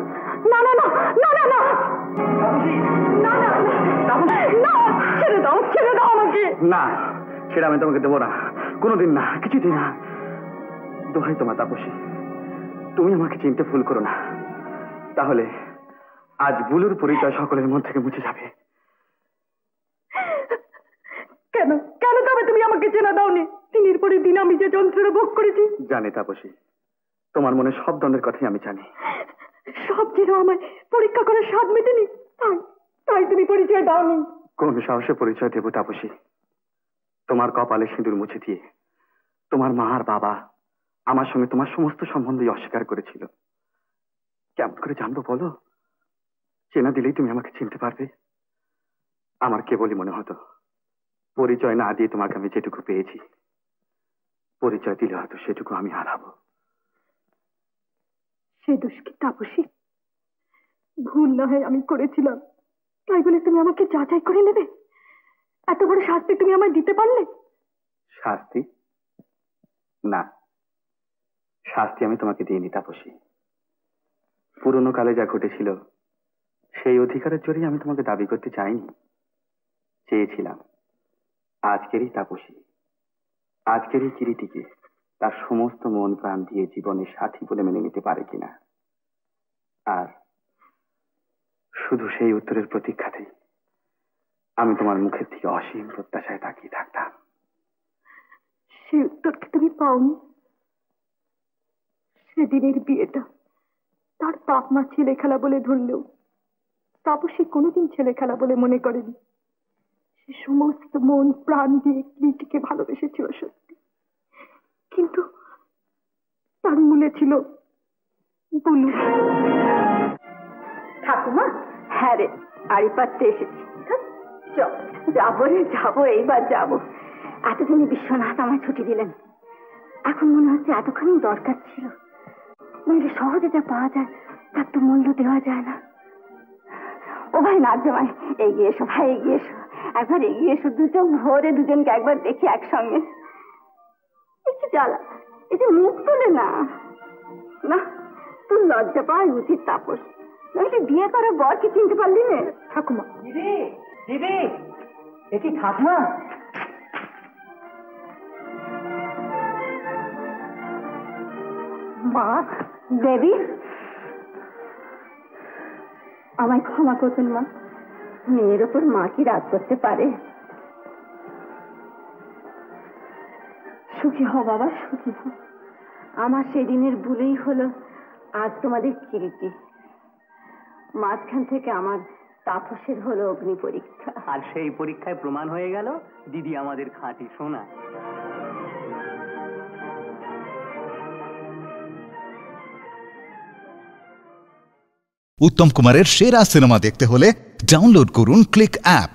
না না না না না না না না না, ছেড়ে দাও, ছেড়ে দাও আমাকে। না, সেটা আমি তোমাকে দেবো না, কোনোদিন না, কিছুতেই না। দোহাই তোমার তাপসী, তুমি আমাকে চিনতে ভুল করো না, তাহলে আজ বুলুর পরিচয় সকলের মন থেকে মুছে যাবে। কেন কেন তবে তুমি আমাকে চেনা দাওনি? দিনের পরে দিন আমি যে যন্ত্রের ভোগ করেছি। জানি তাপসী, তোমার মনে সব দ্বন্দ্বের কথাই আমি জানি। সব যেন আমায় পরীক্ষা করার স্বাদ মেটেনি, তাই তাই তুমি পরিচয় দাওনি। কোন সাহসে পরিচয় দেব তাপসী? তোমার কপালে সিঁদুর মুছে দিয়ে তোমার মা আর বাবা আমার সঙ্গে তোমার সমস্ত সম্বন্ধই অস্বীকার করেছিল। কেমন করে জানবো বলো? চেনা দিলেই তুমি আমাকে চিনতে পারবে। আমার কেবলই মনে হতো পরিচয় না দিয়ে তোমাকে আমি যেটুকু পেয়েছি, পরিচয় দিলে হয়তো সেটুকু আমি হারাবো। সে দোষ কি তাপসী? ভুল না হয় আমি করেছিলাম, তাই বলে তুমি আমাকে যাচাই করে নেবে? এত বড় শাস্তি তুমি আমায় দিতে পারলে? শাস্তি? না, শাস্তি আমি তোমাকে দিইনি তাপসী। পুরনো কালে যা ঘটেছিল সেই অধিকারের জোরেই আমি তোমাকে দাবি করতে চাইনি। চেয়েছিলাম আজকেরই তাপসী, আজকেরই কিরিটিকে তার সমস্ত মন প্রাণ দিয়ে জীবনের সাথী বলে মেনে নিতে পারে কিনা। আর শুধু সেই উত্তরের প্রতীক্ষাতেই আমি তোমার মুখের দিকে অসীম প্রত্যাশায় তাকিয়ে থাকতাম। সেই উত্তরকে তুমি পাওনি। সেদিনের বিয়েটা তার বাপ মা ছেলে খেলা বলে ধরলেও তাপসী কোনোদিন ছেলে খেলা বলে মনে করেনি। সে সমস্ত মন প্রাণ দিয়ে কিরিটিকে ভালোবেসেছিল সত্যি, কিন্তু তার মূলে ছিল বুলু। ঠাকুমা, হ্যাঁ রে, আড়ি পাততে এসেছি। যাবো রে যাবো, এইবার যাবো। এতদিনে বিশ্বনাথ আমায় ছুটি দিলেন, এখন মনে হচ্ছে এতখানি দরকার ছিল। নইলে সহজে যা পাওয়া যায় তার তো মূল্য দেওয়া যায় না। ও ভাই নাচ জামাই, এগিয়ে এসো ভাই, এগিয়ে এসো, একবার এগিয়ে এসো। দু চোখ ভরে দুজনকে একবার দেখি একসঙ্গে। একটু জ্বালা, একটু মুখ তোলে না। না, তোর লজ্জা পাওয়াই উচিত তাপস, নইলে বিয়ে করা বরকে চিনতে পারলি না। ঠাকুমা, দিদি, দিদি, এ কি ঠাকুমা? মা, দেবী, আমায় ক্ষমা করবেন মা। মেয়ের ওপর মা কি রাগ করতে পারে? সুখী হও বাবা, সুখী হও। আমার সেদিনের ভুলেই হলো আজ তোমাদের কিরিটি। মাঝখান থেকে আমার তাপসের হলো অগ্নি পরীক্ষা, আর সেই পরীক্ষায় প্রমাণ হয়ে গেল দিদি আমাদের খাঁটি সোনা। উত্তম কুমারের সেরা সিনেমা দেখতে হলে ডাউনলোড করুন ক্লিক অ্যাপ।